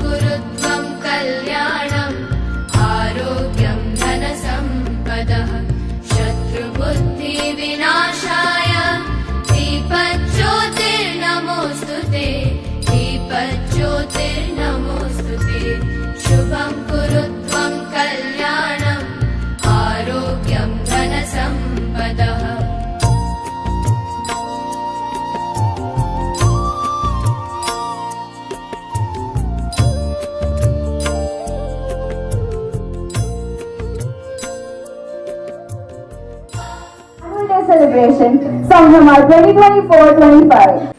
कुरुत्वं कल्याणम् आरोग्यं धनसम्पदः शत्रुबुद्धिविनाशाय दीपज्योतिर्नमोऽस्तुते दीपज्योतिर्नमोऽस्तुते शुभं कुरुत्वं कल्याणम् आरोग्यं धनसम्पदः celebration Sambrama 2024-25.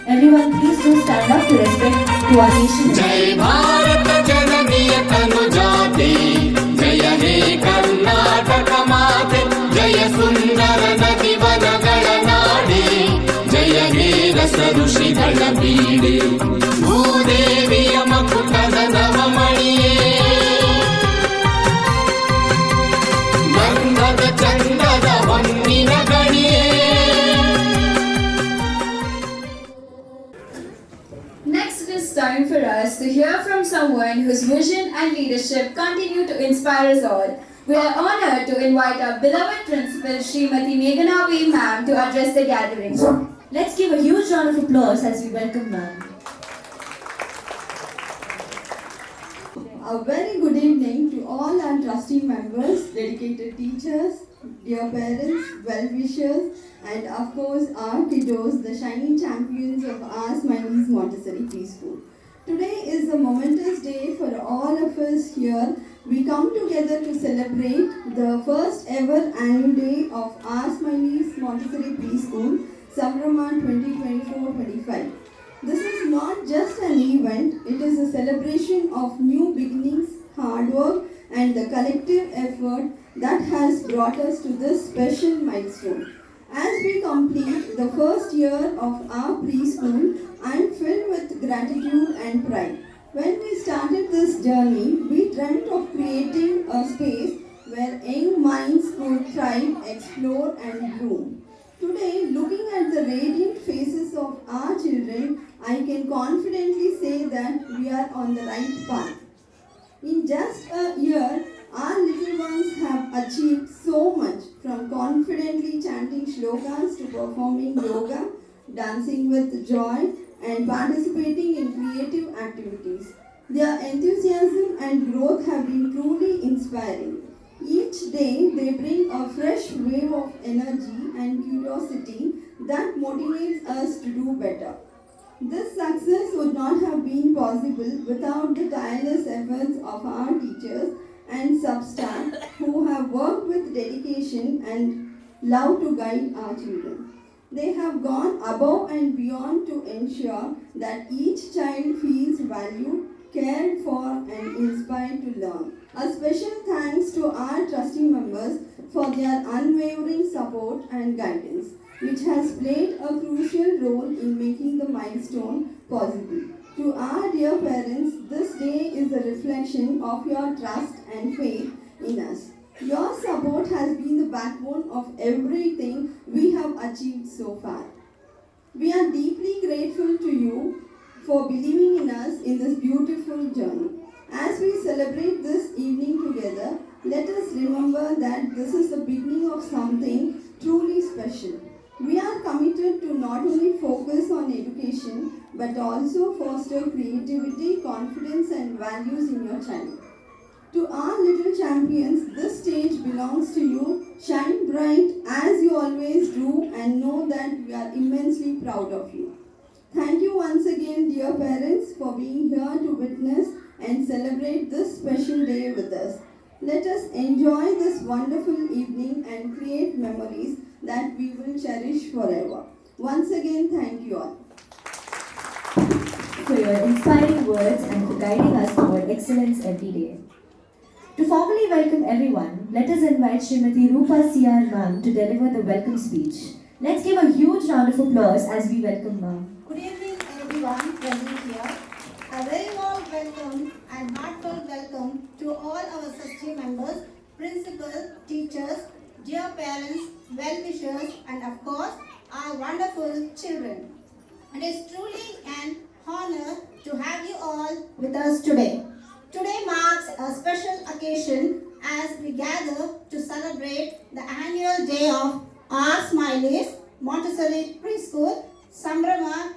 Everyone, please do stand up to respect to our nation. जय भारत जननीय तनुजाते जय हे कर्नाटक माते जय सुंदर नदी वनಗಳ ನಾಡೆ जय हे रस ಋಷಿಗಳ ಬೀಡೆ ಭೂದೇವಿಯ ಮಕುಟದ ನವಮಣಿಯೇ ಗಂಧದ ಚಂದದ ಹೊನ್ನಿನ ಗಣಿಯೇ. Next, it is time for us to hear from someone whose vision and leadership continue to inspire us all. We are honored to invite our beloved principal, Srimati Meghana V. Ma'am, to address the gathering. Let's give a huge round of applause as we welcome ma'am. A very good evening to all our trustee members, dedicated teachers, dear parents, well-wishers, and of course our kiddos, the shining champions of our Smileys Montessori Preschool. Today is a momentous day for all of us here. We come together to celebrate the first ever annual day of our Smileys Montessori Preschool, Sambrama 2024-25. This is not just an event, it is a celebration of new beginnings, hard work, and the collective effort that has brought us to this special milestone. As we complete the first year of our preschool, I am filled with gratitude and pride. When we started this journey, we dreamt of creating a space where young minds could thrive, explore, and bloom. Today, looking at the radiant faces of our children, I can confidently say that we are on the right path. In just a year, our little ones have achieved so much, from confidently chanting shlokas to performing yoga, dancing with joy, and participating in creative activities. Their enthusiasm and growth have been truly inspiring. Each day, they bring a fresh wave of energy and curiosity that motivates us to do better. This success would not have been possible without the tireless efforts of our teachers and sub-staff who have worked with dedication and love to guide our children. They have gone above and beyond to ensure that each child feels valued, cared for, and inspired to learn. A special thanks to our trustee members for their unwavering support and guidance, which has played a crucial role in making the milestone possible. To our dear parents, this day is a reflection of your trust and faith in us. Your support has been the backbone of everything we have achieved so far. We are deeply grateful to you for believing in us in this beautiful journey. As we celebrate this evening together, let us remember that this is the beginning of something truly special. We are committed to not only focus on education, but also foster creativity, confidence, and values in your child. To our little champions, this stage belongs to you. Shine bright as you always do, and know that we are immensely proud of you. Thank you once again, dear parents, for being here to witness and celebrate this special day with us. Let us enjoy this wonderful evening and create memories that we will cherish forever. Once again, thank you all. For your inspiring words and for guiding us toward excellence every day. To formally welcome everyone, let us invite Srimati Rupa C.R. Ma'am to deliver the welcome speech. Let's give a huge round of applause as we welcome Ma'am. Good evening everyone present here. A very warm welcome and heartfelt welcome to all our trustee members, principals, teachers, dear parents, well-wishers, and of course our wonderful children. It is truly an honor to have you all all with us today. Today marks a special occasion as we gather to celebrate the annual day of our Smileys Montessori Preschool Sambrama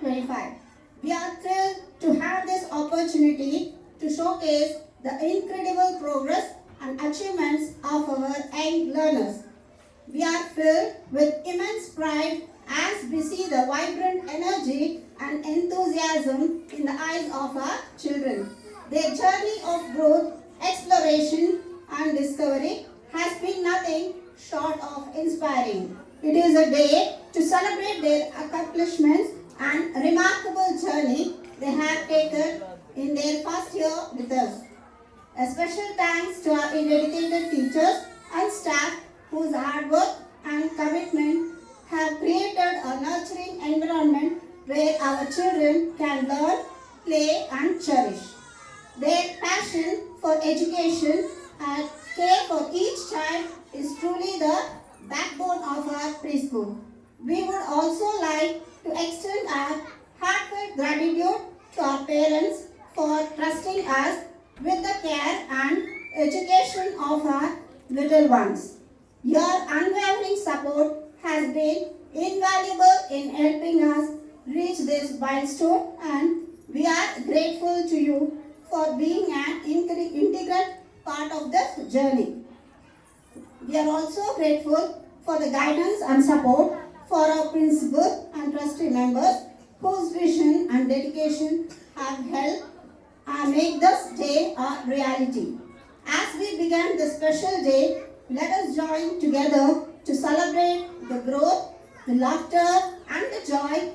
24-25. We are thrilled to have this opportunity to showcase the incredible progress and achievements of our young learners. We are filled with immense pride as we see the vibrant energy and enthusiasm in the eyes of our children. Their journey of growth, exploration, and discovery has been nothing short of inspiring. It is a day to celebrate their accomplishments and remarkable journey they have taken in their first year with us. A special thanks to our dedicated teachers and staff whose hard work and commitment have created a nurturing environment where our children can learn, play, and cherish. Their passion for education and care for each child is truly the backbone of our preschool. We would also like to extend our heartfelt gratitude to our parents for trusting us with the care and education of our little ones. Your unwavering support has been invaluable in helping us reach this milestone, and we are grateful to you for being an integral part of this journey. We are also grateful for the guidance and support for our principal and trustee members whose vision and dedication have helped make this day a reality. As we begin this special day, let us join together to celebrate the growth, the laughter, and the joy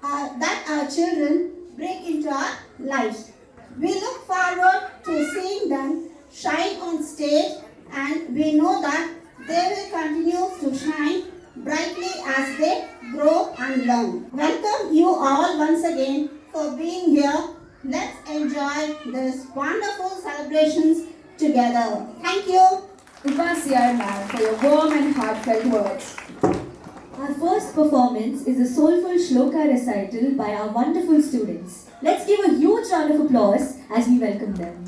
that our children bring into our lives. We look forward to seeing them shine on stage, and we know that they will continue to shine brightly as they grow and learn. Welcome you all once again for being here. Let's enjoy this wonderful celebrations together. Thank you. Rupa C.R. ma'am, for your warm and heartfelt words. Our first performance is a soulful shloka recital by our wonderful students. Let's give a huge round of applause as we welcome them.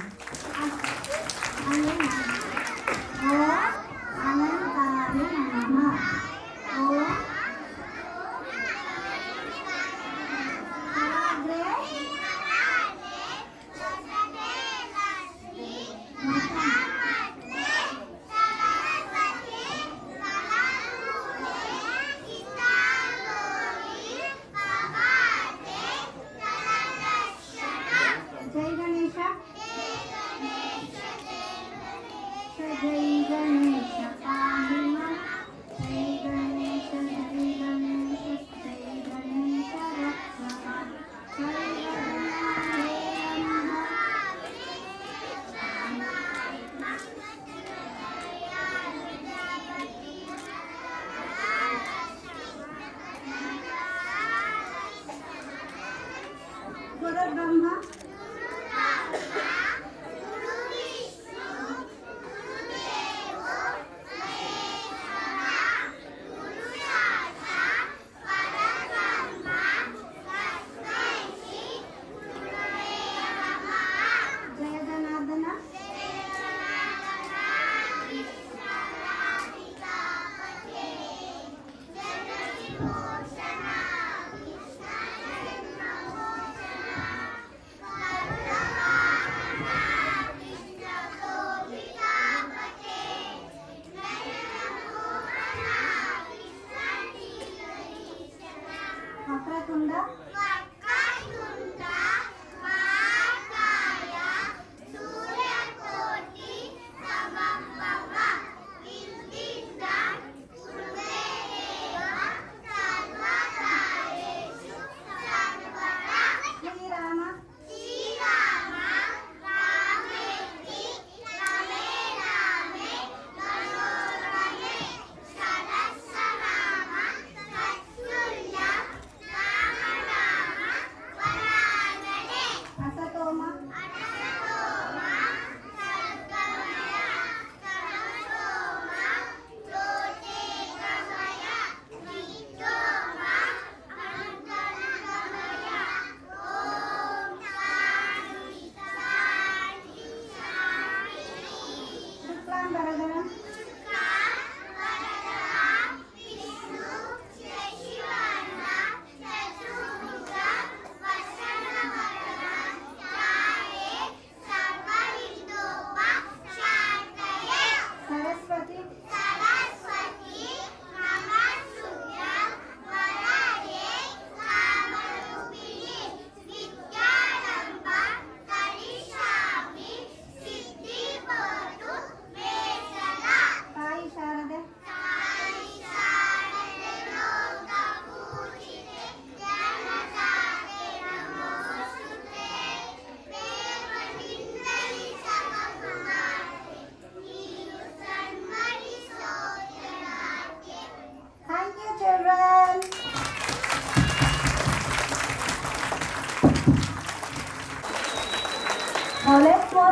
Jai Ganesha.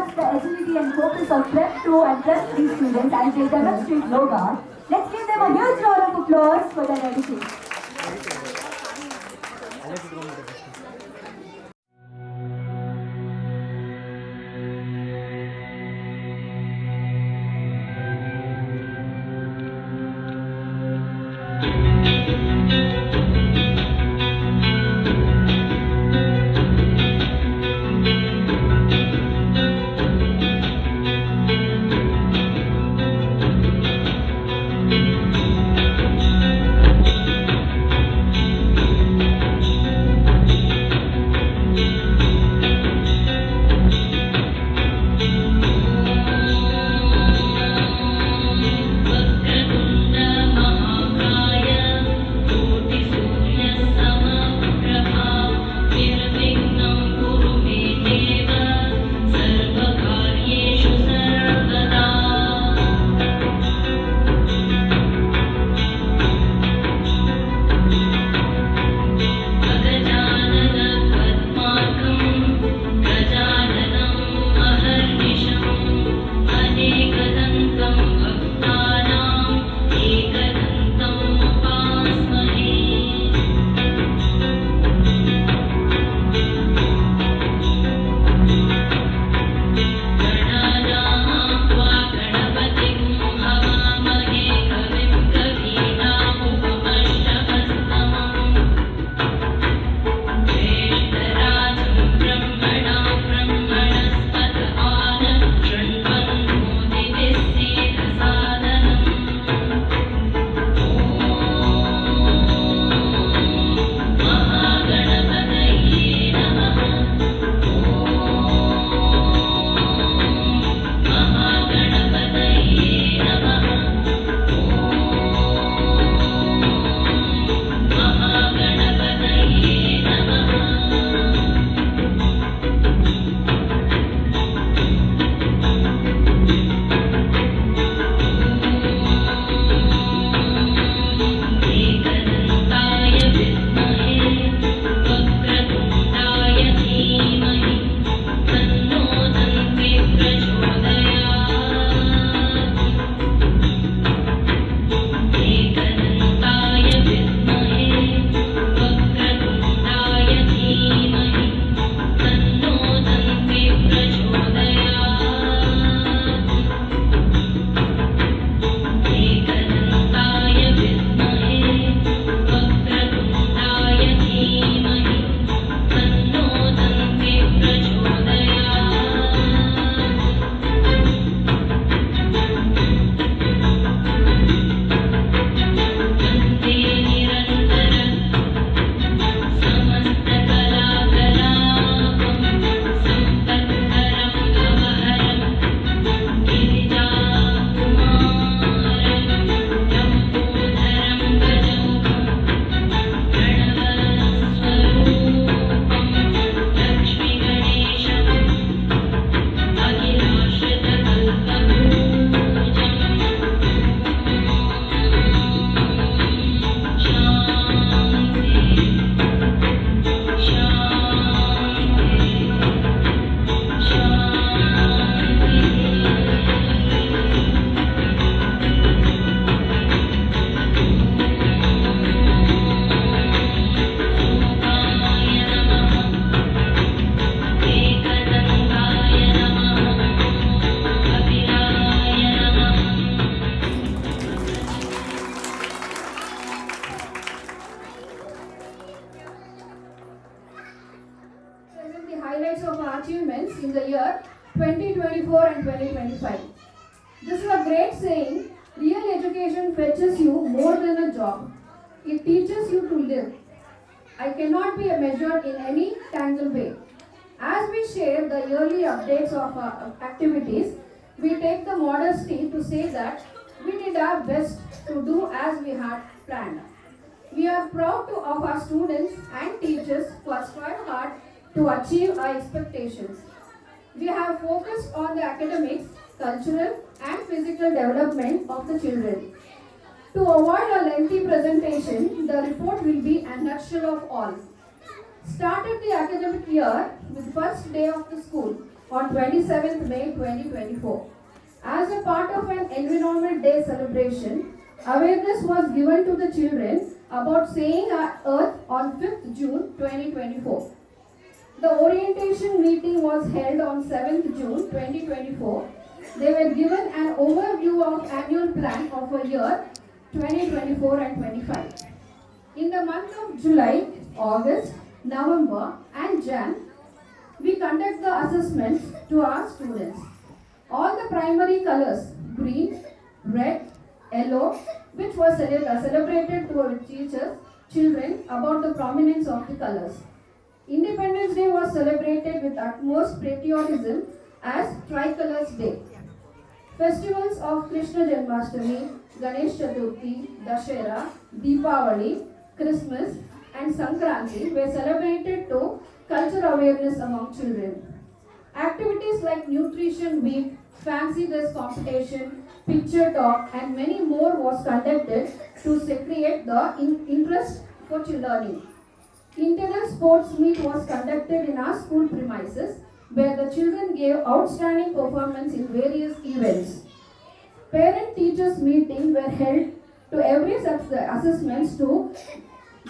much the agility and focus of Prep 2 and Prep 3 students as they demonstrate yoga. Let's give them a huge round of applause for their dedication. highlights of our achievements in the year 2024 and 2025. This is a great saying, real education fetches you more than a job. It teaches you to live. I cannot be measured in any tangible way. As we share the yearly updates of our activities, we take the modesty to say that we did our best to do as we had planned. We are proud of our students and teachers who aspire hard to achieve our expectations. We have focused on the academics, cultural and physical development of the children. To avoid a lengthy presentation, the report will be a nutshell of all. Started the academic year with first day of the school. on 27th May 2024. As a part of an Environment Day celebration, awareness was given to the children about saving our earth on 5th June 2024. The orientation meeting was held on 7th June 2024. They were given an overview of annual plan of a year 2024 and 25. In the month of July, August, November and Jan, we conduct the assessments to our students. All the primary colors, green, red, yellow, which was celebrated to our teachers, children about the prominence of the colors. Independence Day was celebrated with utmost patriotism as Tricolors Day. Festivals of Krishna Janmashtami, Ganesh Chaturthi, Dashera, Deepavali, Christmas and Sankranti were celebrated to culture awareness among children. Activities like Nutrition Week, Fancy Dress Competition, Picture Talk and many more was conducted to create the interest for learning. Internal sports meet was conducted in our school premises where the children gave outstanding performance in various events. Parent-teachers meetings were held to every assessments to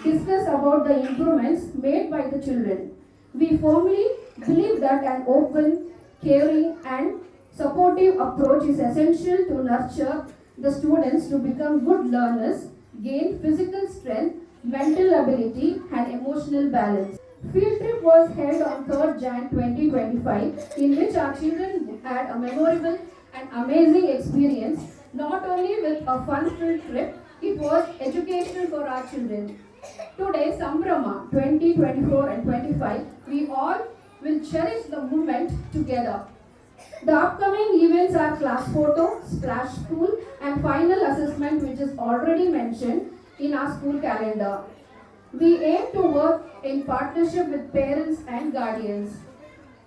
discuss about the improvements made by the children. We firmly believe that an open, caring and supportive approach is essential to nurture the students to become good learners, gain physical strength, mental ability and emotional balance. Field trip was held on 3rd Jan 2025 in which our children had a memorable and amazing experience. Not only with a fun-filled trip, it was educational for our children. Today, Sambrama 2024 and 25, we all will cherish the moment together. The upcoming events are class photo, splash pool and final assessment which is already mentioned in our school calendar. We aim to work in partnership with parents and guardians.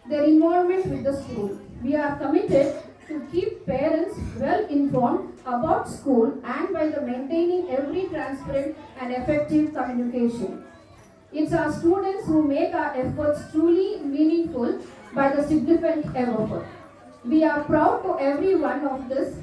Their involvement with the school. We are committed to keep parents well informed about school and by the maintaining every transparent and effective communication. It's our students who make our efforts truly meaningful by the significant effort. We are proud to every one of this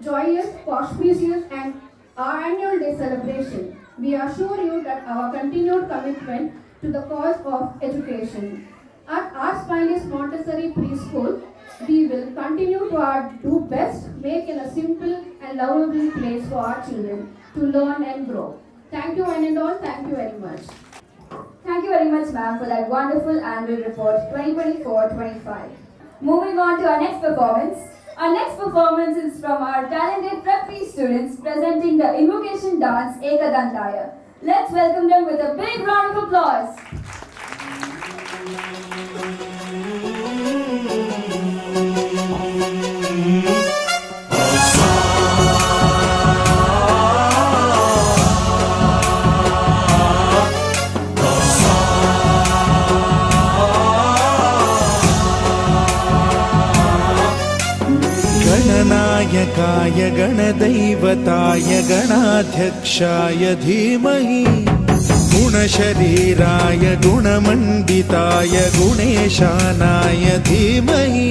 joyous, auspicious and our annual day celebration. We assure you that our continued commitment to the cause of education. At our Spineless Montessori Preschool, we will continue to do best, make in a simple and lovable place for our children to learn and grow. Thank you one and all. Thank you very much. Thank you very much, ma'am, for that wonderful annual report 2024-25. Moving on to our next performance. Our next performance is from our talented prep students presenting the invocation dance Ekadantaya. Let's welcome them with a big round of applause. गणनायकाय गणदैवताय गणाध्यक्षाय धीमहि गुणशरीराय गुणमण्डिताय गुणेशानाय धीमहि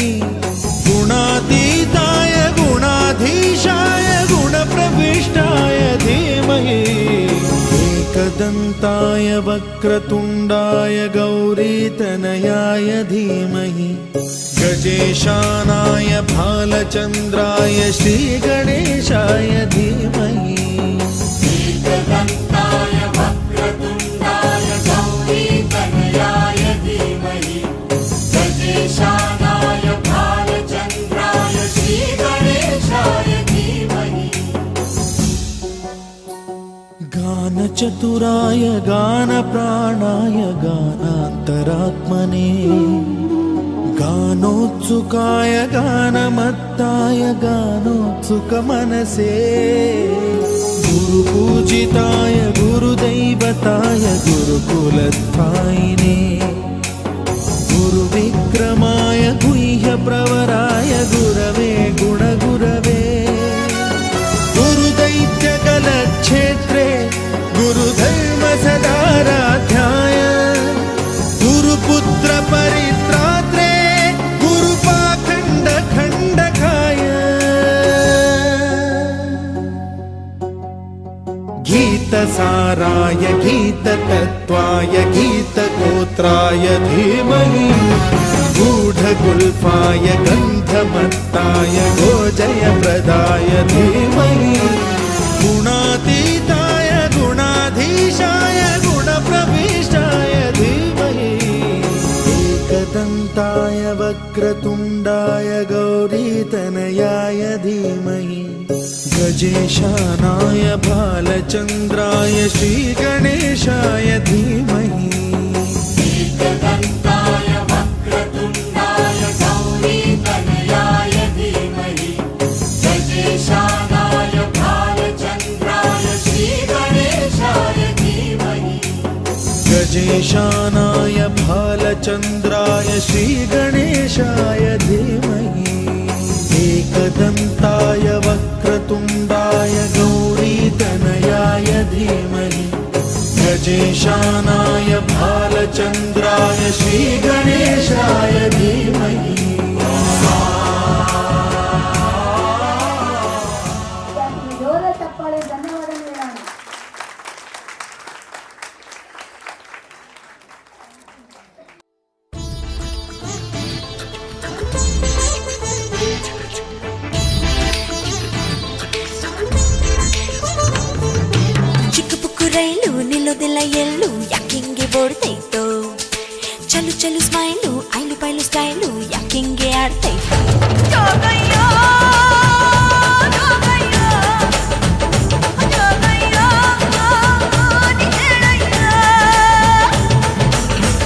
गुणातीताय गुणाधीशाय गुणप्रविष्टाय धीमहि एकदन्ताय वक्रतुण्डाय गौरीतनयाय धीमहि गजेशानाय भालचन्द्राय श्रीगणेशाय धीमहि एकदन्ताय वक्रतुण्डाय गौरीतनयाय धीमहि गजेशानाय भालचन्द्राय श्रीगणेशाय धीमहि गानचतुराय गानप्राणाय गानान्तरात्मने गानोत्सुकाय गानमत्ताय गानोत्सुकमनसे गुरुपूजिताय गुरुदैवताय गुरुकुलस्थायिने गुरुविक्रमाय गुह्यप्रवराय गुरवे गुणगुरवे गुरुदैत्यकलक्षेत्रे गुरुधर्मसदाराध्याय गुरुपुत्रपरित्रात्रे गुरुपा गीतसाराय गीततत्त्वाय गीतगोत्राय धीमहि गूढगुल्फाय गन्धमत्ताय गोजयप्रदाय धीमहि गुणातीताय गुणाधीशाय गुणप्रविष्टाय धीमहि एकदन्ताय वक्रतुण्डाय गौरीतनयाय धीमहि गजेशानाय बालचन्द्राय श्रीगणेशाय धीमहि एकदन्ताय वक्रतुण्डाय गौरीतनयाय धीमहि गजेशानाय बालचन्द्राय श्रीगणेशाय धीमहि गजेशानाय बालचन्द्राय श्रीगणेशाय धीमहि एकदन्ताय वक्रतुण्डाय गौरीतनयाय धीमहि गजेशानाय बालचन्द्राय श्रीगणेशाय धीमहि ಜೋರ ಚಪ್ಪಾಳೆ ಧನ್ಯವಾದ ನೀಡೋಣ. ಚಿಕ್ಕ ಪುಕ್ಕು ರೈಲು ನಿಲ್ಲೋದಿಲ್ಲ ಎಲ್ಲೂ ಯಾಕಿಂಗೆ ಓಡ್ತೈತೋ ಚಲು ಚಲು ಸ್ಮೈಲು ಐಲು ಪೈಲು ಸ್ಟೈಲು ಯಾಕಿಂಗೆ ಆಡ್ತೈತೋ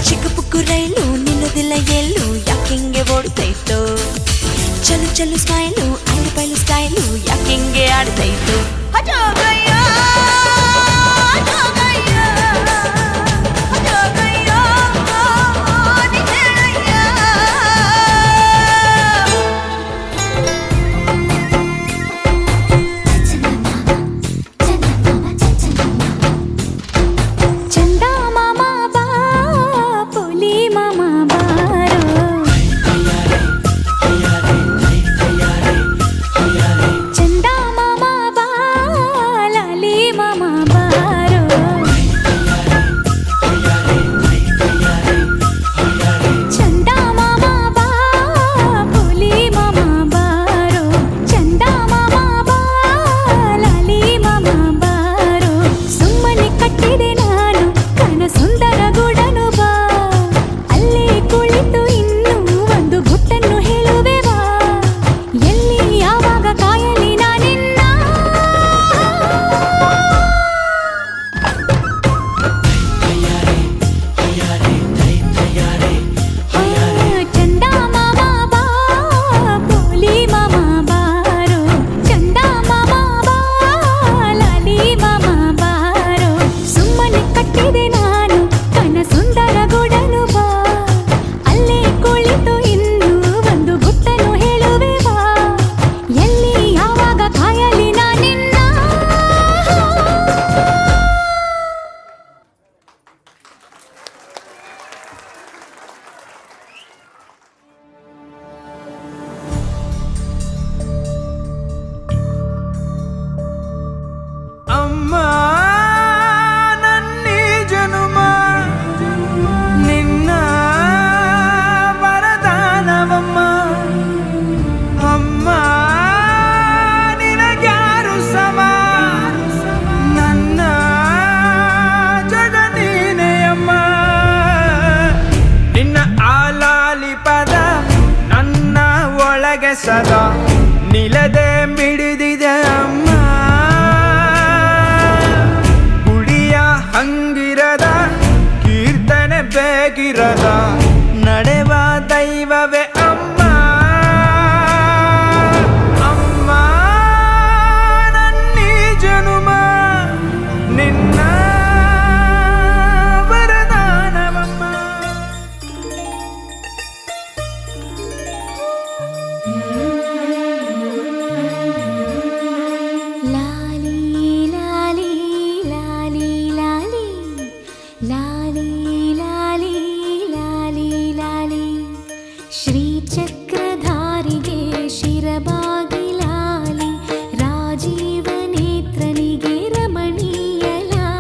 ಚಿಕ್ಕ ಪುಕ್ಕು ರೈಲು ನಿಲ್ಲೋದಿಲ್ಲ ಎಲ್ಲೂ ಯಾಕಿಂಗೆ ಓಡ್ತೈತೋ ಚಲು ಚಲು ಸ್ಮೈಲು ಐಲು ಪೈಲು ಸ್ಟೈಲು ಯಾಕಿಂಗೆ ಆಡ್ತೈತೋ ಸದಾ ನಿಲದೆ ಮಿಡಿದಿದೆ ಅಮ್ಮ ಗುಡಿಯ ಹಂಗಿರದ ಕೀರ್ತನೆ ಬೇಕಿರದ ನಡೆವ ದೈವವೇ ಅಮ್ಮ ಅಮ್ಮ ನನ್ನೀ ಜನುಮ ನಿನ್ನ ವರದಾನವಮ್ಮ ಶ್ರೀಚಕ್ರಧಾರಿಗೆ ಶಿರಬಾಗಿಲಾಲಿ ರಾಜೀವ ನೇತ್ರನಿಗೆ ರಮಣೀಯ ಲಾಲಿ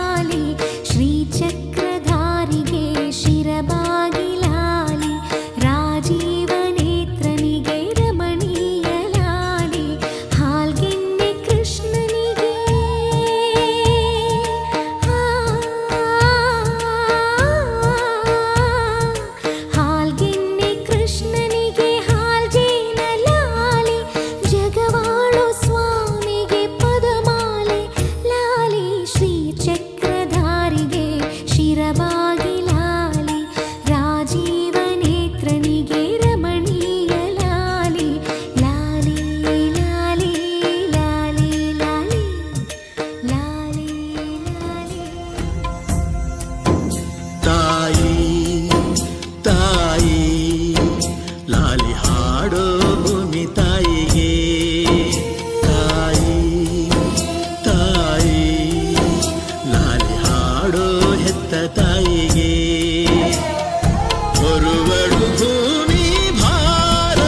ಲಾಲಿ ಹಾಡೋ ಭೂಮಿ ತಾಯಿಗೆ ತಾಯಿ ತಾಯಿ ಲಾಲಿ ಹಾಡೋ ಹೆತ್ತ ತಾಯಿಗೆ ಹೊರುವಳು ಭೂಮಿ ಭಾರ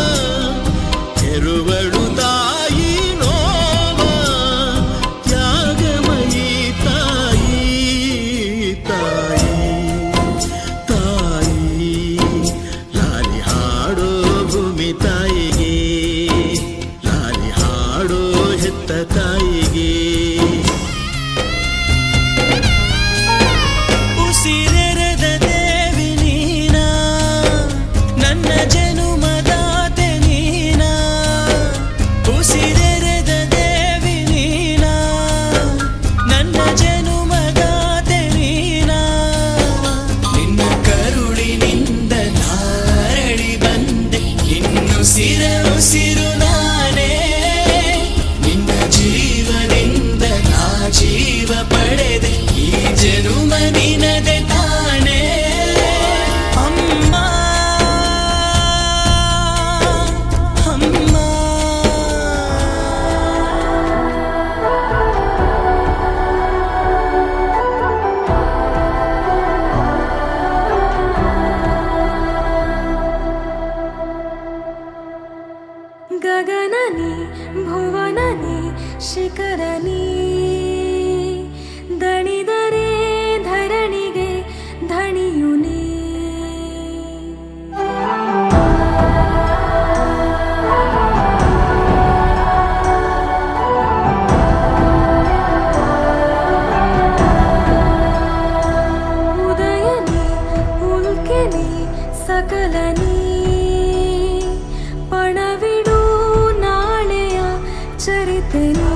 ಹೆರುವಳು ತಾಯಿ ನೋವ ತ್ಯಾಗಮಯಿ ತಾಯಿ ತಾಯಿ ತಾಯಿ ಲಾಲಿ ಹಾಡೋ ಭೂಮಿ ತಾಯಿಗೆ ಲಾಲಿ ಹಾಡೋ ಹೆತ್ತ ತಾಯಿಗೆ ಉಸಿರೆರೆದ ದೇವಿ ನೀನಾ ನನ್ನ ಜನುಮದಾತೆ ನೀನಾ ಉಸಿರೆರೆದ ದೇವಿ ನೀನಾ ನನ್ನ ಜನುಮದಾತೆ ನೀನಾ ನಿನ್ನ ಕರುಳಿನಿಂದ ನಾರಳಿ ಬಂದೆ ಇನ್ನು ಉಸಿರು ನಾನೇ ನಿನ್ನ ಜೀವನಿಂದ ನಾ ಜೀವ ಪಡೆದೆ ಈ ಜನುಮ ನಿನದೆ ತಾನೇ ಅಮ್ಮ ಅಮ್ಮ ಗಗನನಿ ಭುವನನಿ ಶಿಖರನಿ ದಣಿದರೆ ಧರಣಿಗೆ ಧಣಿಯುನಿ ಉದಯನಿ ಉಲ್ಕೆನಿ ಸಕಲನಿ ಪಣವಿಡು ನಾಳೆಯ ಚರಿತೆನಿ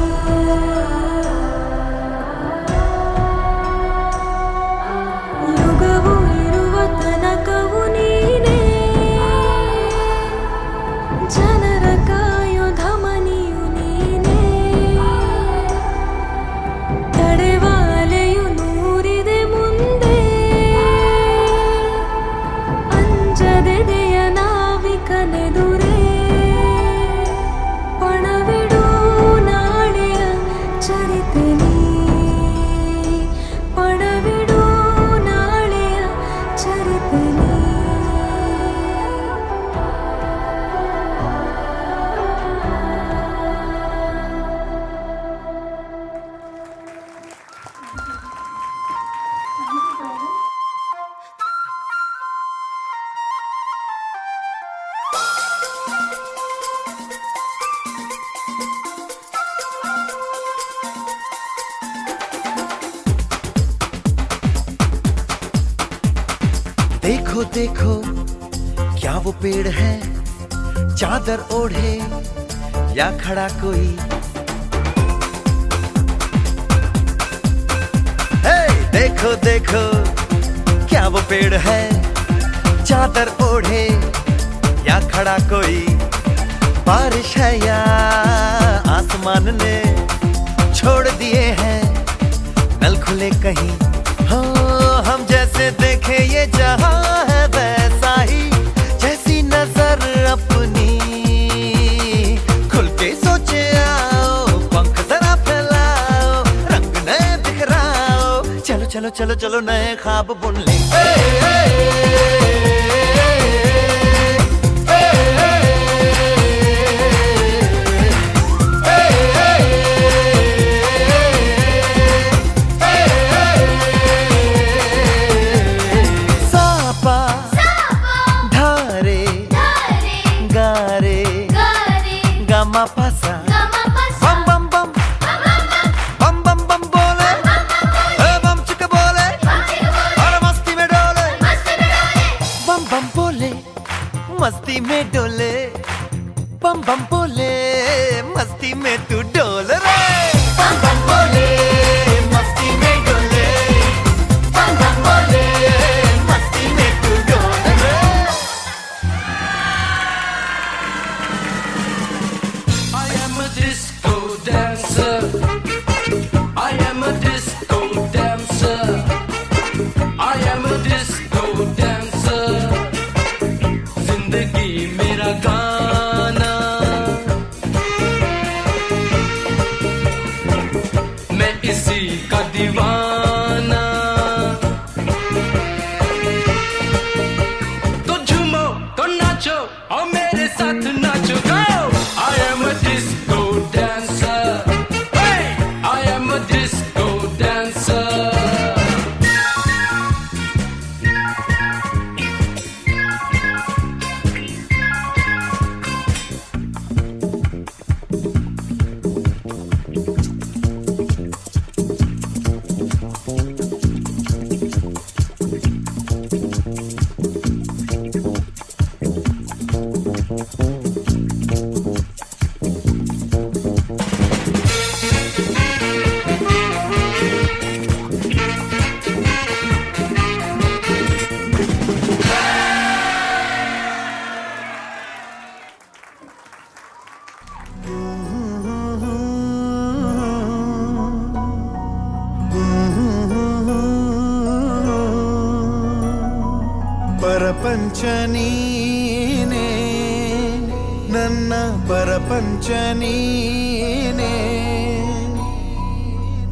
ಯುಗವು ಇರುವ ತನಕವು ನೀನೇ ಜನರ ಕಾಯೋ ಧಮನಿಯು ನೀನೇ ತಡೆವಾಲೆಯು ನೂರಿದೆ ಮುಂದೆ ಅಂಜದೆದೆಯ ನಾವಿಕನೆದುರೇ ಪಣವಿಡು ನಾಳೆಯ ಚರಿತೆನಿ ಪಣವಿಡು ನಾಳೆಯ ಚರಿತೆನಿ देखो देखो क्या वो पेड़ है चादर ओढ़े या खड़ा कोई हे देखो देखो क्या वो पेड़ है चादर ओढ़े या खड़ा कोई बारिश है या आसमान ने छोड़ दिए हैं नल खुले कहीं हाँ हम जैसे देखे ये जहां है वैसा ही जैसी नजर अपनी खुल के सोचे आओ पंख जरा फैलाओ रंग नए बिखराओ चलो चलो चलो चलो नए ख्वाब बुन ले Pasa bam bam bam bam bam bam bole bam chika bole aur masti mein dole bam bam bole masti mein dole bam bam bole masti mein tu dole re bam bam bole masti mein dole bam bam bole masti mein tu dole re disco dancer. I am a disco dancer. I am a disco dancer. जिंदगी में मेरा गाना, मैं इसी का दीवाना। तो झूमो तो नाचो और मेरे साथ नाचो। Go! I am a disco dancer. Hey! I am a disco dancer. Parapancha ನೀನೇ ನನ್ನ ಪರಪಂಚ ನೀನೇ,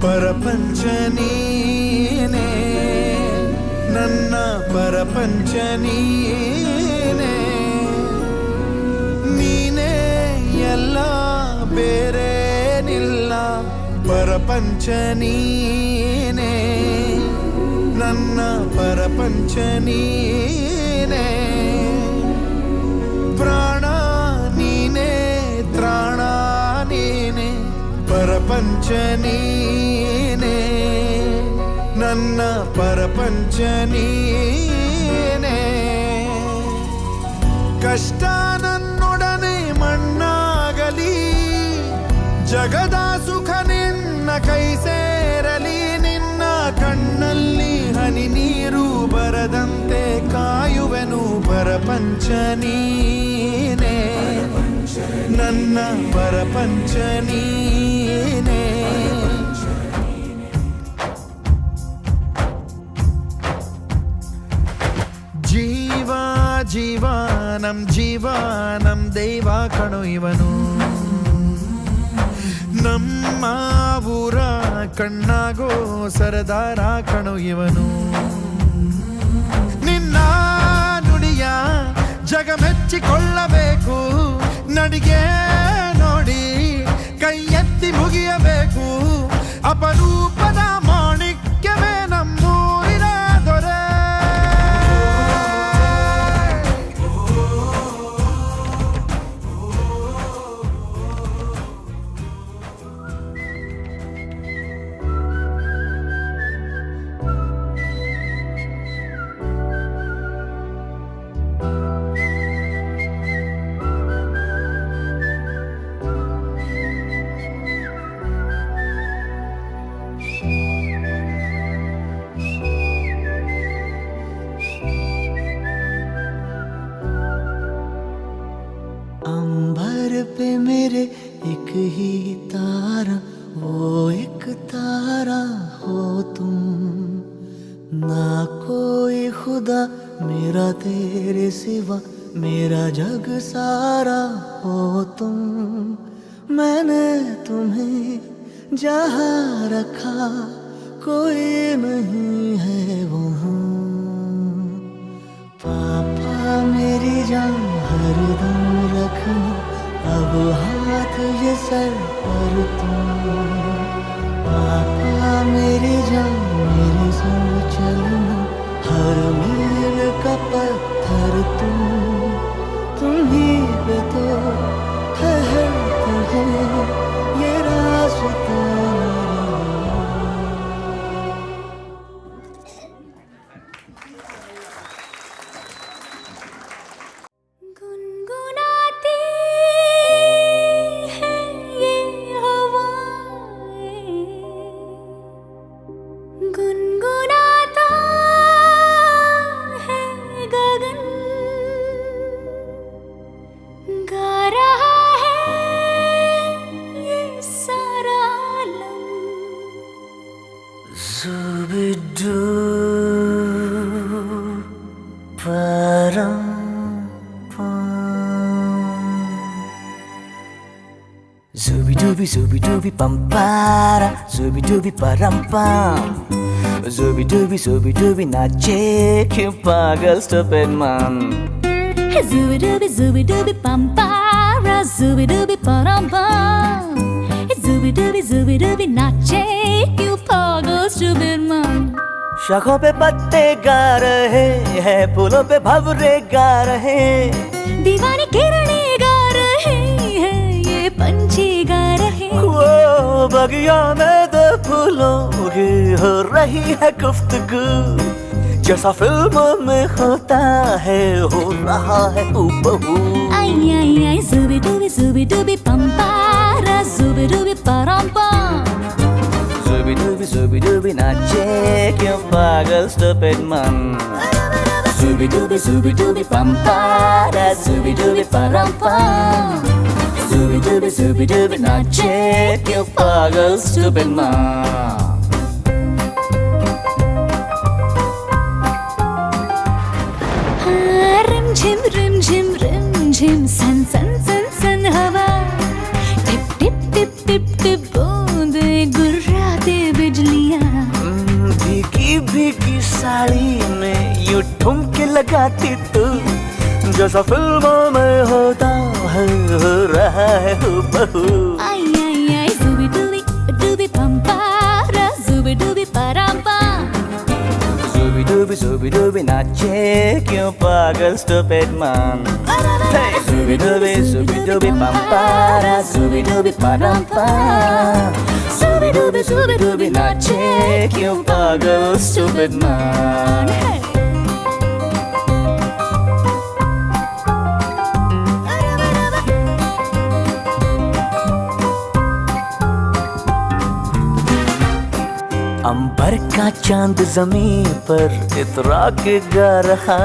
ಪರಪಂಚ ನೀನೇ ನನ್ನ ಪರಪಂಚ ನೀನೇ, ನೀನೇ ಎಲ್ಲ ಬೇರೇನಿಲ್ಲ, ಪರಪಂಚ ನೀನೇ ನನ್ನ ಪರಪಂಚ ನೀನೇ, ಪ್ರಾಣ ನೀನೇ ತ್ರಾಣ ನೀನೇ, ಪರಪಂಚ ನೀನೇ ನನ್ನ ಪರಪಂಚ ನೀನೇ. ಕಷ್ಟ ನನ್ನೊಡನೆ ಮಣ್ಣಾಗಲಿ, ಜಗದ ಸುಖ ನಿನ್ನ ಕೈ ಸೇರಲಿ, ನಿನ್ನ ಕಣ್ಣಲ್ಲಿ ಹನಿ ನೀರು ಬರದಂತೆ ಕಾಯುವೆನು, ಪರಪಂಚ ನೀನೇ ನನ್ನ ಪರಪಂಚ ನೀನೇ. ಜೀವ ಜೀವ ನಮ್ ಜೀವ ನಮ್ ದೈವ ಕಣೋ ಇವನು, ನಮ್ಮ ಊರ ಕಣ್ಣಾಗೋ ಸರದಾರ ಕಣೋ ಇವನು. ನಿನ್ನ ನುಡಿಯ ಜಗ ಮೆಚ್ಚಿಕೊಳ್ಳಬೇಕು, ನಡಿಗೆ ನೋಡಿ ಕೈ ಎತ್ತಿ ಮುಗಿಯಬೇಕು, ಅಪರೂಪದ ಮಾಣಿಕ್ಯವೇ ನಮ್ಮೂರಿನ ದೊರೆ. अंबर पे मेरे एक ही तारा, वो एक तारा हो तुम, ना कोई खुदा मेरा तेरे सिवा, मेरा जग सारा हो तुम। मैंने तुम्हें जहाँ रखा कोई नहीं है वहाँ, पापा मेरी जान हरदम रखना, अब हाथ ये सर पर तुम, पापा मेरी जान मेरे संग चलना, हर मील का पत्थर तुम ही पे तो ठहरते हैं ये रास्ता। गुनगुनाती है ये हवाएं, गुनगुनाता है गगन, Zubi dubi pampara, zubi dubi parampam. Zubi dubi nache क्यों पागल stupid man. Zubi dubi pampara, zubi dubi parampam. Zubi dubi nache क्यों पागल stupid man. शाखों पे पत्ते गा रहे हैं, फूलों पे भंवरे गा रहे, दीवानी किरणें गा रहे हैं, ये पंछी गा रहे। वो बगिया में दो फूलों की हो रही है गुफ्तगू, जैसा फिल्मों में होता है हो रहा है हूबहू। आई आई आई zubi dubi pampara, zubi dubi parampam. Zubi dubi nache क्यों पागल stupid man. Zubi dubi pampara, zubi dubi parampam. Zubi dubi nache क्यों पागल stupid man. Rim झिम सन सन सन सन हवा, tip tip tip tip tip बूंदे गुर्राते बिजलियाँ। भीगी भीगी साड़ी में यूं ठुमके लगाती तू, जैसा फिल्मों में होता है हो रहा है हूबहू। आई आई आई zubi dubi pampara, zubi dubi parampam. Zubi dubi nache क्यों पागल stupid man. Hey! Zubi dubi pampara, zubi dubi parampam. Zubi dubi nache क्यों पागल stupid man. अंबर का चांद जमीन पर इतरा के गा रहा,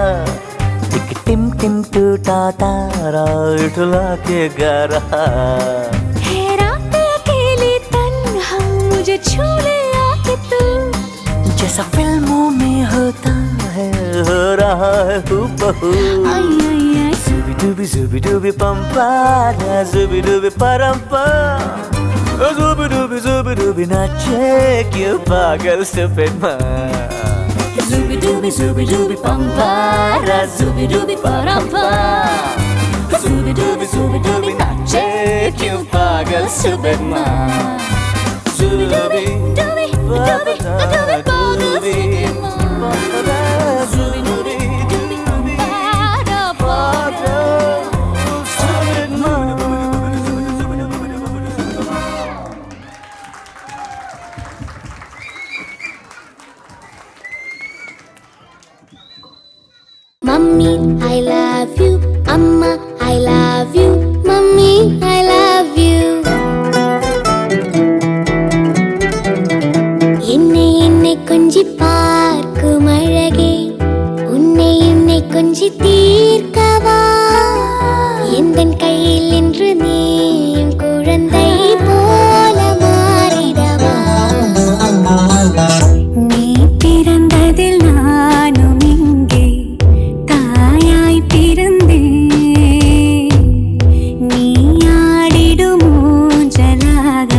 एक टिम टिम टूटा तारा उठला के गा रहा। है रात अकेली तन्हा, मुझे छू ले आके तू, जैसा फिल्मों में होता है हो रहा है हूबहू। आई आई आई zubi dubi pampara, zubi dubi parampam. Zubi dubi nache क्यों पागल stupid man. zubi dubi pampara, zubi dubi parampam. Zubi dubi nache क्यों पागल stupid man. Zubi dubi pagal stupid man. Zubi dubi Mummy, I love you. Amma, I love you. Mummy, I love you. என்னை கொஞ்சி பார்க்கும் அழகே, உன்னை கொஞ்சி தீர்க்கவா, எந்தன் கையில் என்று நீயும் குழந்தை போல மாறிடவா. நீ பிறந்ததில் நானும் இங்கே தாயாய் பிறந்தேன், நீ ஆடிடும் ஊஞ்சலாக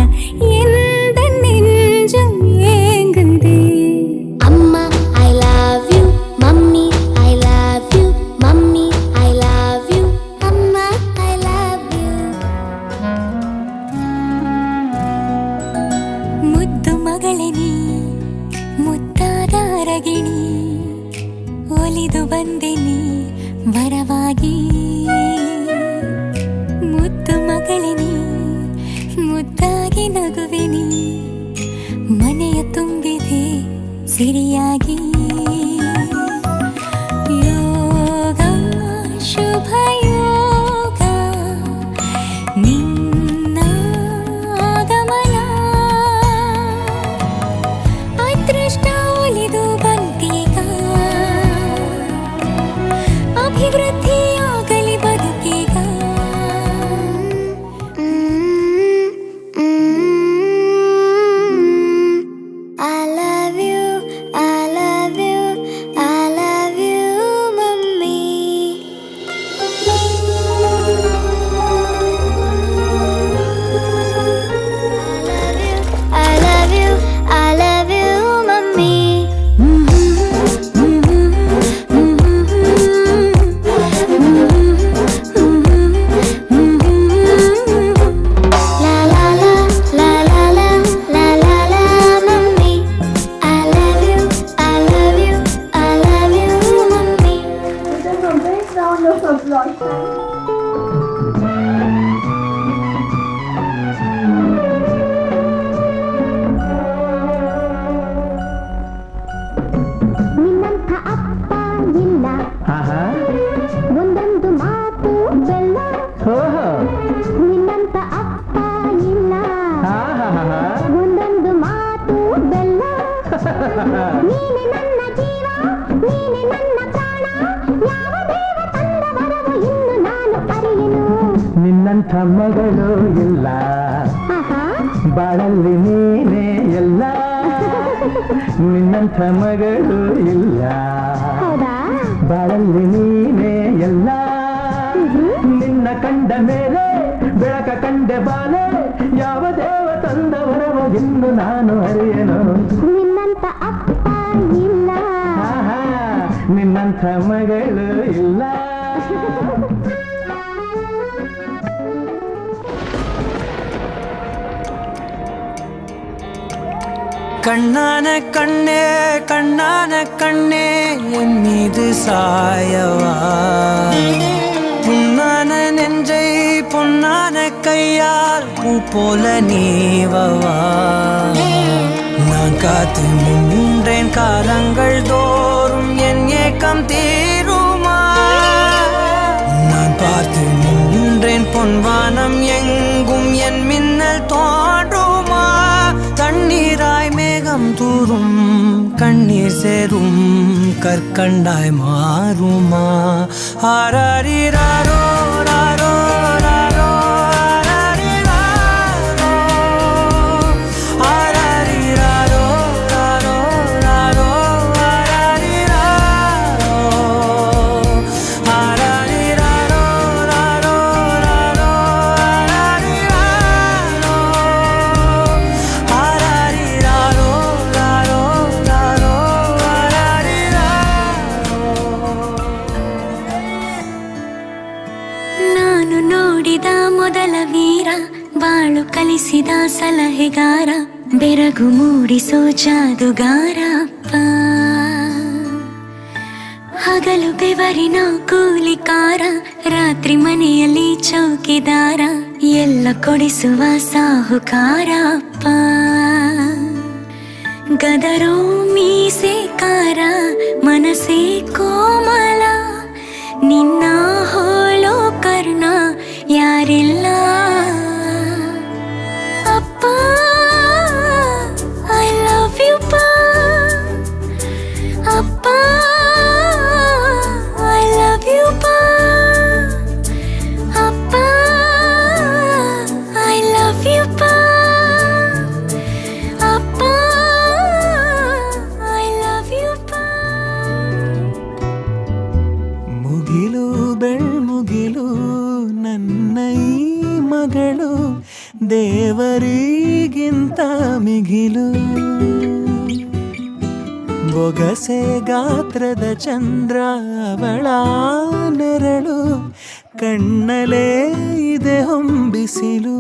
எந்த நெஞ்சம் ஏங்குதே. அம்மா I love you, mummy I love you, mummy I love you, அம்மா I love you. ಮುದ್ದು ಮಗಳೇ ನೀ, ಮುದ್ದಾದ ಅರಗಿಣಿ, ಒಲಿದು ಬಂದೆ ನೀ ವರವಾಗಿ. ಮುದ್ದು ಮಗಳೇ ನೀ, ಮುದ್ದಾಗಿ ನಗುವೆ ನೀ, ಮನೆಯ ತುಂಬಿದೆ ಸಿರಿಯಾಗಿ. ಯೋಗ ಶುಭ ಯೋಗ ನಿನ್ನ ಆಗಮನ, ಅದೃಷ್ಟ ಒಲಿದು ಬಂದೀಗ, ಅಭಿವೃದ್ಧಿಯಾಗಲಿ ಬದುಕೀಗ. I love you, I love ನಿನ್ನಂಥ ಮಗಳು ಇಲ್ಲ ಬಾಳಲ್ಲಿ ನೀನೇ ಎಲ್ಲ ನಿನ್ನಂಥ ಮಗಳು ಇಲ್ಲ ಬಾಳಲ್ಲಿ ನೀನೇ ಎಲ್ಲ ನಿನ್ನ ಕಂಡ ಮೇಲೆ ಬೆಳಕ ಕಂಡೆ ಬಾಲೆ ಯಾವ ದೇವ ತಂದವರವ ಇನ್ನು ನಾನು ಅರಿಯನು ನಿನ್ನಂತ ಅಪ್ಪ ಇಲ್ಲ ನಿನ್ನಂಥ ಮಗಳು ಇಲ್ಲ கண்ணான கண்ணே கண்ணான கண்ணே என் மீது சாயவா புண்ணான நெஞ்சை பொன்னான கையால் பூ போல நீவவா நான் காத்து நின்றேன் காலங்கள் தோறும் என் ஏக்கம் தீருமா நான் பார்த்து நின்றேன் பொன்வானம் எங்கும் என் மின்னல் தோன்றுமா தண்ணீராய் மேகம் தூரும் கண்ணீர் சேரும் கற்கண்டாய் மாறுமா ஆராரிராரோ ராரோ ராரோ ஆராரிராரோ ராரோ ராரோ ஆராரிராரோ ராரோ ராரோ ನಾನು ನೋಡಿದ ಮೊದಲ ವೀರ ಬಾಳು ಕಲಿಸಿದ ಸಲಹೆಗಾರ ಬೆರಗು ಮೂಡಿಸೋ ಜಾದುಗಾರ ಅಪ್ಪ ಹಗಲು ಬೆವರಿನ ಕೂಲಿಕಾರ ರಾತ್ರಿ ಮನೆಯಲ್ಲಿ ಚೌಕಿದಾರ ಎಲ್ಲ ಕೊಡಿಸುವ ಸಾಹುಕಾರ ಅಪ್ಪ ಗದರೋ ಮೀಸೆಕಾರ ಮನಸ್ಸೇ ಕೋಮಲ ನಿನ್ನ ಹೋಳೋ ಕರ್ಣ ಯಾರಿಲ್ಲ ಅಪ್ಪ ಐ ಲವ್ ಯು ಪಾ ಅಪ್ಪ ಐ ಲವ್ ಯು ಪಾ ಅಪ್ಪ ಐ ಲವ್ ಯು ಪಾ ಅಪ್ಪ ಐ ಲವ್ ಯು ಪಾ ಮುಗಿಲು ಬೆಳ್ಮುಗಿಲು ನನ್ನ ಈ ಮಗಳು ದೇವರಿಗಿಂತ ಮಿಗಿಲು ಬೊಗಸೆ ಗಾತ್ರದ ಚಂದ್ರ ಅವಳ ನೆರಳು ಕಣ್ಣಲೇ ಇದೆ ಹೊಂಬಿಸಿಲು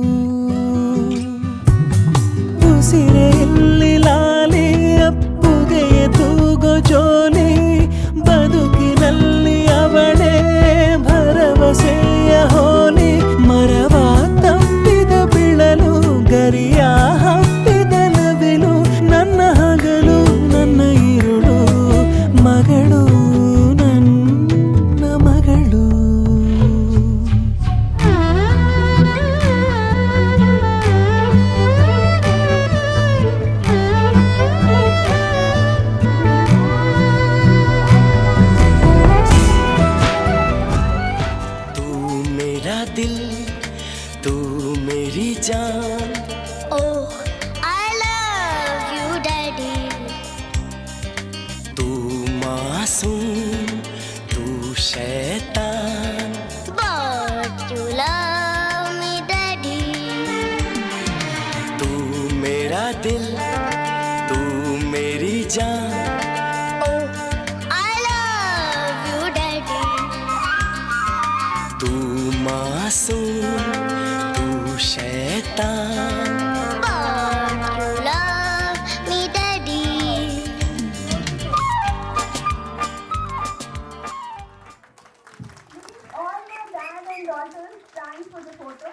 ಉಸಿರೆಯಲ್ಲಿ ಲಾಲಿ ಅಪ್ಪುಗೆಯ ತೂಗೋ ಜೋಲಿ ಬದುಕಿನಲ್ಲಿ ಅವಳೇ ಭರವಸೆಯ ಹೋಲಿ ಮರವ ತಪ್ಪಿದ ಬಿಳಲು ಗರಿಯ ಹಬ್ಬಿದ ನವಿಲು ನನ್ನ ಹಗಲು ನನ್ನ ಇರುಳು ಮಗಳು ನನ್ನ ಮಗಳು दिल तू मेरी जान Oh, I love you, Daddy. तू मासूम तू शैतान But you love me, Daddy. तू मेरा दिल तू मेरी जान Oh, I love you, Daddy. तू मासूम तू शैतान But you love me, Daddy. All your dad and daughters stand for the photo.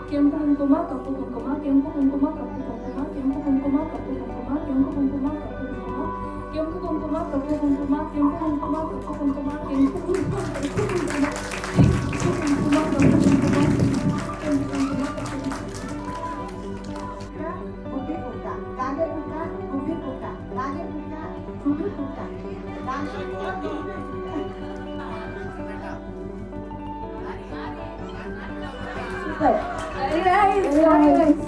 ಕೆಂಪು ಕುಂಕುಮ ಕಪ್ಪು ಕುಂಕುಮ ಕೆಂಪು ಕುಂಕುಮ ಕಪ್ಪು ಕುಂಕುಮ ಕೆಂಪು ಕುಂಕುಮ ಕಪ್ಪು ಕುಂಕುಮ ಕೆಂಪು ಕುಂಕುಮ ಕಪ್ಪು ಕುಂಕುಮ ಕೆಂಪು ಕುಂಕುಮ ಕಪ್ಪು ಕುಂಕುಮ ಕೆಂಪು ಕುಂಕುಮ ಕಪ್ಪು ಕುಂಕುಮ ಕೆಂಪು ಕುಂಕುಮ ಕಪ್ಪು ಕುಂಕುಮ ಕೆಂಪು ಕುಂಕುಮ ಕಪ್ಪು ಕುಂಕುಮ ಕೆಂಪು ಕುಂಕುಮ Very nice. Very nice.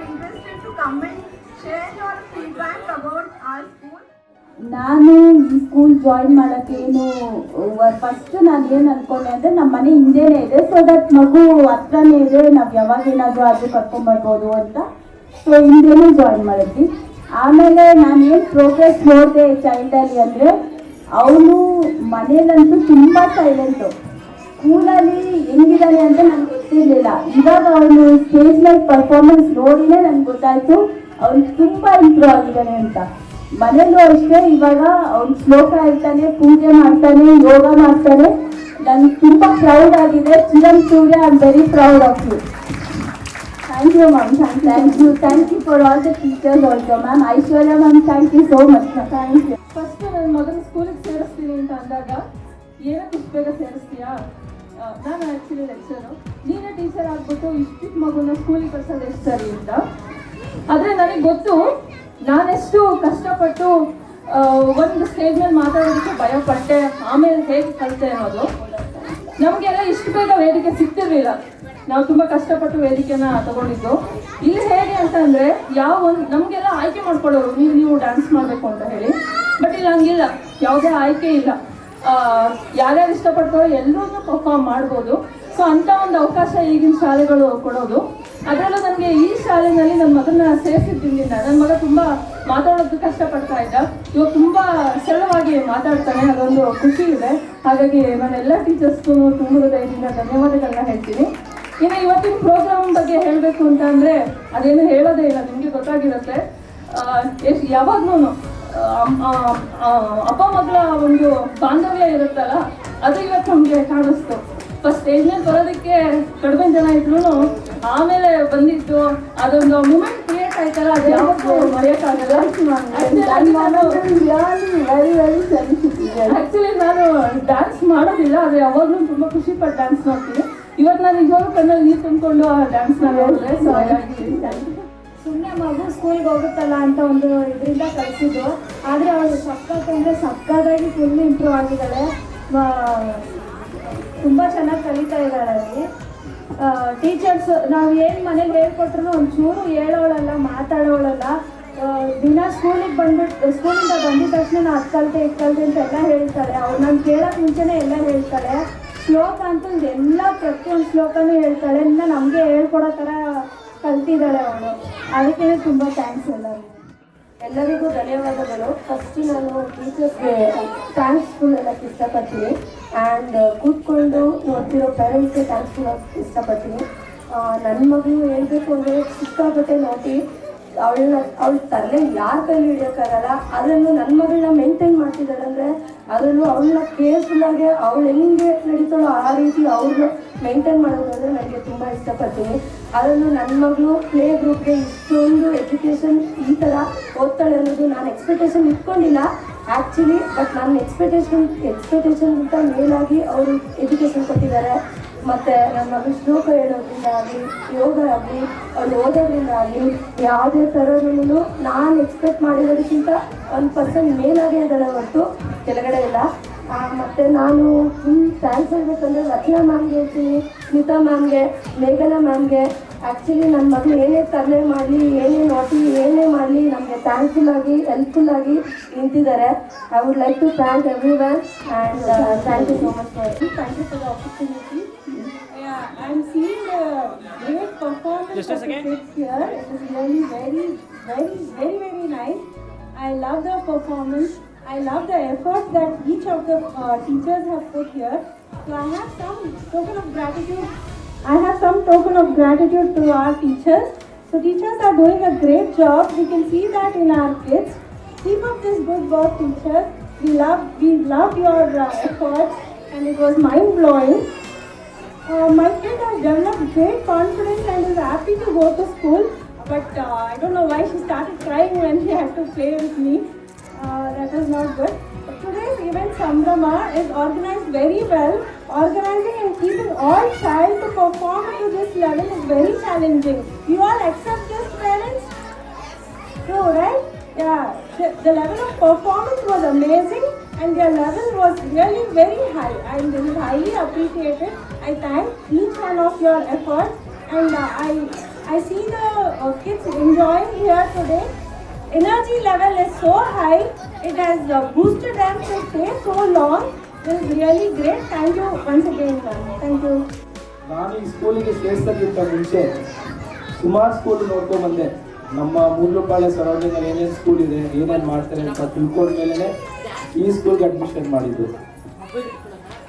Interested to come and share your feedback about our school. ನಾನು ಈ ಸ್ಕೂಲ್ ಜಾಯಿನ್ ಮಾಡೋಕ್ಕೇನು ಫಸ್ಟ್ ನಾನು ಏನು ಅನ್ಕೊಂಡೆ ಅಂದರೆ ನಮ್ಮ ಮನೆ ಹಿಂದೆನೇ ಇದೆ, ಸೊ ದಟ್ ಮಗು ಹತ್ರನೇ ಇದೆ, ನಾವು ಯಾವಾಗ ಏನಾದರೂ ಅದು ಕರ್ಕೊಂಬರ್ಬೋದು ಅಂತ ಸೊ ಹಿಂದೆನೇ ಜಾಯಿನ್ ಮಾಡಿದ್ವಿ. ಆಮೇಲೆ ನಾನು ಏನು ಪ್ರೋಗ್ರೆಸ್ ನೋಡಿದೆ ಚೈಲ್ಡಲ್ಲಿ ಅಂದರೆ ಅವನು ಮನೇಲಂತೂ ತುಂಬ ಸೈಲೆಂಟು, ಸ್ಕೂಲಲ್ಲಿ ಹೆಂಗಿದ್ದಾನೆ ಅಂತ ನನಗೆ ಗೊತ್ತಿರಲಿಲ್ಲ. ಇವಾಗ ಅವನು ಸ್ಟೇಜ್ ಮೇಲೆ ಪರ್ಫಾರ್ಮೆನ್ಸ್ ನೋಡಿನೇ ನನಗೆ ಗೊತ್ತಾಯಿತು ಅವನು ತುಂಬ ಇಂಪ್ರೂವ್ ಆಗಿದ್ದಾನೆ ಅಂತ. ಮನೇಲೂ ಅಷ್ಟೇ, ಇವಾಗ ಅವ್ನು ಶ್ಲೋಕ ಹೇಳ್ತಾನೆ, ಪೂಜೆ ಮಾಡ್ತಾನೆ, ಯೋಗ ಮಾಡ್ತಾನೆ. ನನಗೆ ತುಂಬ ಪ್ರೌಡ್ ಆಗಿದೆ. Chiram Surya, I am very proud of you. Thank you ma'am. Thank you for all the teachers also ma'am. Aishwarya ma'am, thank you so much ma'am. Thank you. First ನನ್ನ ಮಗನ ಸ್ಕೂಲಿಗೆ ಸೇರಿಸ್ತೀನಿ ಅಂತ ಅಂದಾಗ ಏನಕ್ಕೆ ಇಷ್ಟು ಬೇಗ ಸೇರಿಸ್ತೀಯಾ, ನಾನು ಆ್ಯಕ್ಚುಲಿ ಲೆಕ್ಚರು, ನೀನೇ ಟೀಚರ್ ಆಗ್ಬಿಟ್ಟು ಇಷ್ಟಿಟ್ಟು ಮಗುನ ಸ್ಕೂಲಿಗೆ ಕಳ್ಸೋದು ಎಷ್ಟು ಸರಿ ಅಂತ. ಆದರೆ ನನಗೆ ಗೊತ್ತು ನಾನೆಷ್ಟು ಕಷ್ಟಪಟ್ಟು ಒಂದು ಸ್ಟೇಜ್ ಮೇಲೆ ಮಾತಾಡೋದಕ್ಕೆ ಭಯಪಟ್ಟೆ, ಆಮೇಲೆ ಹೇಗೆ ಕಲಿತೆ ಅನ್ನೋದು. ನಮಗೆಲ್ಲ ಇಷ್ಟು ಬೇಗ ವೇದಿಕೆ ಸಿಗ್ತಿರ್ಲಿಲ್ಲ, ನಾವು ತುಂಬ ಕಷ್ಟಪಟ್ಟು ವೇದಿಕೆನ ತಗೊಂಡಿದ್ದು. ಇಲ್ಲಿ ಹೇಗೆ ಅಂತಂದರೆ ಯಾವ ಒಂದು ನಮಗೆಲ್ಲ ಆಯ್ಕೆ ಮಾಡ್ಕೊಳ್ಳೋರು, ನೀವು ಡ್ಯಾನ್ಸ್ ಮಾಡಬೇಕು ಅಂತ ಹೇಳಿ. ಬಟ್ ಇಲ್ಲಿ ಹಂಗಿಲ್ಲ, ಯಾವುದೇ ಆಯ್ಕೆ ಇಲ್ಲ. ಯಾರ್ಯಾರು ಇಷ್ಟಪಡ್ತಾರೋ ಎಲ್ಲರೂ ಪರ್ಫಾರ್ಮ್ ಮಾಡ್ಬೋದು. ಸೊ ಅಂಥ ಒಂದು ಅವಕಾಶ ಈಗಿನ ಶಾಲೆಗಳು ಕೊಡೋದು. ಅದರಲ್ಲೂ ನನಗೆ ಈ ಶಾಲೆಯಲ್ಲಿ ನನ್ನ ಮಗನ ಸೇರಿಸಿದ್ದಿಂದ ನನ್ನ ಮಗ ತುಂಬ ಮಾತಾಡೋದು ಕಷ್ಟಪಡ್ತಾ ಇದ್ದ, ಇವಾಗ ತುಂಬ ಸರಳವಾಗಿ ಮಾತಾಡ್ತಾನೆ, ಅದೊಂದು ಖುಷಿ ಇದೆ. ಹಾಗಾಗಿ ನಾನೆಲ್ಲ ಟೀಚರ್ಸ್ಗೂ ತುಂಬ ಹೃದಯದಿಂದ ಧನ್ಯವಾದಗಳನ್ನ ಹೇಳ್ತೀನಿ. ಇನ್ನು ಇವತ್ತಿನ ಪ್ರೋಗ್ರಾಮ್ ಬಗ್ಗೆ ಹೇಳಬೇಕು ಅಂತ ಅಂದರೆ ಅದೇನು ಹೇಳೋದೇ ಇಲ್ಲ, ನಿಮಗೆ ಗೊತ್ತಾಗಿರುತ್ತೆ. ಯಾವಾಗ್ಲೂ ಅಪ್ಪ ಮಗಳ ಒಂದು ಬಾಂಧವ್ಯ ಇರುತ್ತಲ್ಲ, ಅದು ಇವತ್ತು ನಮಗೆ ಕಾಣಿಸ್ತು. ಫಸ್ಟ್ ಸ್ಟೇಜ್ ಮೇಲೆ ಬರೋದಕ್ಕೆ ಕಡಿಮೆ ಜನ ಇದ್ರು, ಆಮೇಲೆ ಬಂದಿದ್ದು ಅದೊಂದು ಮೂಮೆಂಟ್ ಕ್ರಿಯೇಟ್ ಆಯ್ತಲ್ಲ, ಅದು ಯಾವತ್ತೂ ಮರೆಯೋಕ್ಕಾಗಲ್ಲ. ಆ್ಯಕ್ಚುಲಿ ನಾನು ಡ್ಯಾನ್ಸ್ ಮಾಡೋದಿಲ್ಲ, ಆದರೆ ಯಾವಾಗಲೂ ತುಂಬ ಖುಷಿ ಪಟ್ಟು ಡ್ಯಾನ್ಸ್ ಮಾಡ್ತೀನಿ. ಇವತ್ತು ನಾನು ನಿಜವಾಗ್ಲೂ ಕಣ್ಣಲ್ಲಿ ನೀರು ತುಂಬಿಕೊಂಡು ಆ ಡ್ಯಾನ್ಸ್ನ ನೋಡಿದ್ರೆ. ಸೊ ಹಾಗಾಗಿ ಸುಮ್ಮನೆ ಮಗು ಸ್ಕೂಲ್ಗೆ ಹೋಗುತ್ತಲ್ಲ ಅಂತ ಒಂದು ಇದರಿಂದ ಕಲಿಸಿದ್ದು, ಆದರೆ ಅವಳು ಸಕ್ಕತ್ತಂದರೆ ಸಕ್ಕತ್ತಾಗಿ ಫುಲ್ ಇಂಪ್ರೂವ್ ಆಗಿದ್ದಾಳೆ. ತುಂಬ ಚೆನ್ನಾಗಿ ಕಲಿತಾ ಇದ್ದಾಳೆ ಅಲ್ಲಿ. ಟೀಚರ್ಸ್ ನಾವು ಏನು ಮನೇಲಿ ಹೇಳ್ಕೊಟ್ರು ಒಂಚೂರು ಹೇಳೋಳಲ್ಲ, ಮಾತಾಡೋಳಲ್ಲ. ದಿನ ಸ್ಕೂಲಿಗೆ ಸ್ಕೂಲಿಂದ ಬಂದಿದ ತಕ್ಷಣ ನಾನು ಅದು ಕಲಿತೆ ಇದು ಕಲಿತೆ ಅಂತೆಲ್ಲ ಹೇಳ್ತಾಳೆ. ಅವ್ರು ನಾನು ಕೇಳೋಕ್ಕೆ ಮುಂಚೆನೇ ಎಲ್ಲ ಹೇಳ್ತಾಳೆ. ಶ್ಲೋಕ ಅಂತೂ ಎಲ್ಲ ಪ್ರತಿಯೊಂದು ಶ್ಲೋಕನೂ ಹೇಳ್ತಾಳೆ. ಇನ್ನು ನಮಗೆ ಹೇಳ್ಕೊಡೋ ಥರ ಕಲ್ತಿದ್ದಾಳೆ ಅವಳು. ಅದಕ್ಕೆ ತುಂಬ ಥ್ಯಾಂಕ್ಸ್ ಎಲ್ಲರಿಗೂ ಧನ್ಯವಾದಗಳು. ಫಸ್ಟು ನಾನು ಟೀಚರ್ಸ್ಗೆ ಥ್ಯಾಂಕ್ಸ್ ಹೇಳೋಕ್ಕೆ ಇಷ್ಟಪಡ್ತೀನಿ. ಆ್ಯಂಡ್ ಕೂತ್ಕೊಂಡು ನೋಡ್ತಿರೋ ಪೇರೆಂಟ್ಸ್ಗೆ ಥ್ಯಾಂಕ್ಸ್ ಹೇಳೋಕ್ಕೆ ಇಷ್ಟಪಡ್ತೀನಿ. ನನ್ನ ಮಗಳು ಹೇಳ್ಬೇಕು ಅಂದರೆ ಸಿಕ್ಕಾಪಟ್ಟೆ ನೋಡಿ ಅವಳು ತರಲೆ ಯಾರ ಕೈಲಿ ಹಿಡಿಯೋಕ್ಕಾಗಲ್ಲ. ಅದರಲ್ಲೂ ನನ್ನ ಮಗಳನ್ನ ಮೇಂಟೈನ್ ಮಾಡ್ತಿದ್ದಾಳೆ ಅಂದರೆ ಅದರಲ್ಲೂ ಅವಳನ್ನ ಕೇರ್ಫುಲ್ಲಾಗಿ ಅವಳು ಹೆಂಗೆ ನಡೀತಾಳೋ ಆ ರೀತಿ ಅವ್ರನ್ನ ಮೇಂಟೈನ್ ಮಾಡೋದು ಅಂದರೆ ನನಗೆ ತುಂಬ ಇಷ್ಟಪಡ್ತೀನಿ. ಅದರಲ್ಲೂ ನನ್ನ ಮಗಳು ಪ್ಲೇ ಗ್ರೂಪ್ಗೆ ಇಷ್ಟೊಂದು ಎಜುಕೇಷನ್ ಈ ಥರ ಓದ್ತಾಳೆ ಅನ್ನೋದು ನಾನು ಎಕ್ಸ್ಪೆಕ್ಟೇಷನ್ ಇಟ್ಕೊಂಡಿಲ್ಲ ಆ್ಯಕ್ಚುಲಿ. ಬಟ್ ನನ್ನ ಎಕ್ಸ್ಪೆಕ್ಟೇಷನ್ಗಿಂತ ಮೇಲಾಗಿ ಅವರು ಎಜುಕೇಷನ್ ಕೊಟ್ಟಿದ್ದಾರೆ. ಮತ್ತು ನನ್ನ ಮಗಳು ಶ್ಲೋಕ ಹೇಳೋದ್ರಿಂದ ಆಗಲಿ, ಯೋಗ ಆಗಲಿ, ಅವ್ಳು ಓದೋದ್ರಿಂದ ಆಗಲಿ, ಯಾವುದೇ ಥರದಲ್ಲೂ ನಾನು ಎಕ್ಸ್ಪೆಕ್ಟ್ ಮಾಡಿರೋದಕ್ಕಿಂತ 1% ಮೇಲಾಗಿ ಇದ್ದಾಳೆ ಹೊರತು ಕೆಳಗಡೆ ಇಲ್ಲ. ಮತ್ತು ನಾನು ಫುಲ್ ಥ್ಯಾಂಕ್ಸ್ ಹೇಳ್ಬೇಕಂದ್ರೆ ರಚನಾ ಮ್ಯಾಮ್ಗೆ ಹೇಳ್ತೀನಿ, ಸ್ಮಿತಾ ಮ್ಯಾಮ್ಗೆ, ಮೇಘನಾ ಮ್ಯಾಮ್ಗೆ. ಆ್ಯಕ್ಚುಲಿ ನನ್ನ ಮಗಳು ಏನೇ ತರಲೆ ಮಾಡಲಿ, ಏನೇ ನೋಟಿ ಏನೇ ಮಾಡಲಿ ನಮಗೆ ಥ್ಯಾಂಕ್ಫುಲ್ಲಾಗಿ ಹೆಲ್ಪ್ಫುಲ್ಲಾಗಿ ನಿಂತಿದ್ದಾರೆ. I would like to thank everyone and thank you so much for thank you for the opportunity. I'm seeing a great performance of the kids here. It is really very nice. I love the performance. I love the effort that each of the teachers have put here. So I have some token of gratitude I have some token of gratitude to our teachers. So teachers are doing a great job. We can see that in our kids. Keep up this good work, teachers. We loved your efforts, and it was mind-blowing. My kid has developed great confidence and is happy to go to school. But I don't know why she started crying when she had to play with me. That was not good. But today's event, Sambrama, is organized very well. Organizing and keeping all child to perform to this level is very challenging. You all accept this, parents? True, right? Yeah. The level of performance was amazing, and their level was really very high, and this is highly appreciated. I thank each one of your efforts, and I see the kids enjoying here today. Energy level is so high, it has boosted them to stay so long. This is really great. Thank you once again, ma'am. Thank you. ನಾನು ಈ ಸ್ಕೂಲಿಗೆ ಸೇರಿಸೋಕ್ಕಿಂತ ಮುಂಚೆ ಸುಮಾರು school ನೋಡ್ಕೊಂಡ್ಬಂದೆ. ನಮ್ಮ ಮೂರ್ಲುಪಾಳ್ಯ ಸರೌಂಡಿಂಗಲ್ಲಿ ಏನೇನು school ಇದೆ, ಏನೇನು ಮಾಡ್ತಾರೆ ಅಂತ ತಿಳ್ಕೊಂಡ ಮೇಲೆ ಈ ಸ್ಕೂಲ್ಗೆ ಅಡ್ಮಿಷನ್ ಮಾಡಿದ್ದು.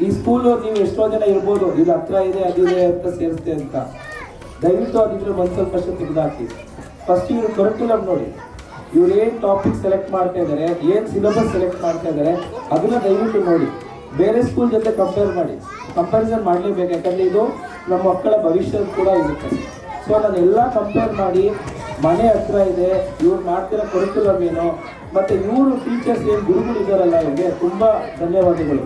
ಈ ಸ್ಕೂಲು ನೀವು ಎಷ್ಟೋ ಜನ ಇರ್ಬೋದು, ಇಲ್ಲಿ ಹತ್ರ ಇದೆ ಅದಿದೆ ಅಂತ ಸೇರಿಸ್ತೆ ಅಂತ. ದಯವಿಟ್ಟು ಅದಿದ್ರೆ ಒಂದು ಸ್ವಲ್ಪ ತೆಗೆದಾಕಿ. ಫಸ್ಟ್ ಇವ್ರ ಕರಿಕ್ಯುಲಮ್ ನೋಡಿ, ಇವ್ರು ಏನು ಟಾಪಿಕ್ ಸೆಲೆಕ್ಟ್ ಮಾಡ್ತಾ ಇದ್ದಾರೆ, ಏನು ಸಿಲೆಬಸ್ ಸೆಲೆಕ್ಟ್ ಮಾಡ್ತಾ ಇದ್ದಾರೆ ಅದನ್ನ ದಯವಿಟ್ಟು ನೋಡಿ. ಬೇರೆ ಸ್ಕೂಲ್ ಜೊತೆ ಕಂಪ್ಯಾರಿಸನ್ ಮಾಡಲೇಬೇಕು, ಯಾಕಂದರೆ ಇದು ನಮ್ಮ ಮಕ್ಕಳ ಭವಿಷ್ಯ ಕೂಡ ಇರುತ್ತೆ. ಸೊ ನಾನೆಲ್ಲ ಕಂಪೇರ್ ಮಾಡಿ ಮನೆ ಹತ್ರ ಇದೆ, ಇವ್ರು ಮಾಡ್ತಿರೋ ಕರಿಕ್ಯುಲಮ್ ಏನು, ಮತ್ತು ಇವರು ಟೀಚರ್ಸ್ ಏನು ಗುರುಗಳು ಇದ್ದಾರಲ್ಲ, ಇವ್ರಿಗೆ ತುಂಬ ಧನ್ಯವಾದಗಳು.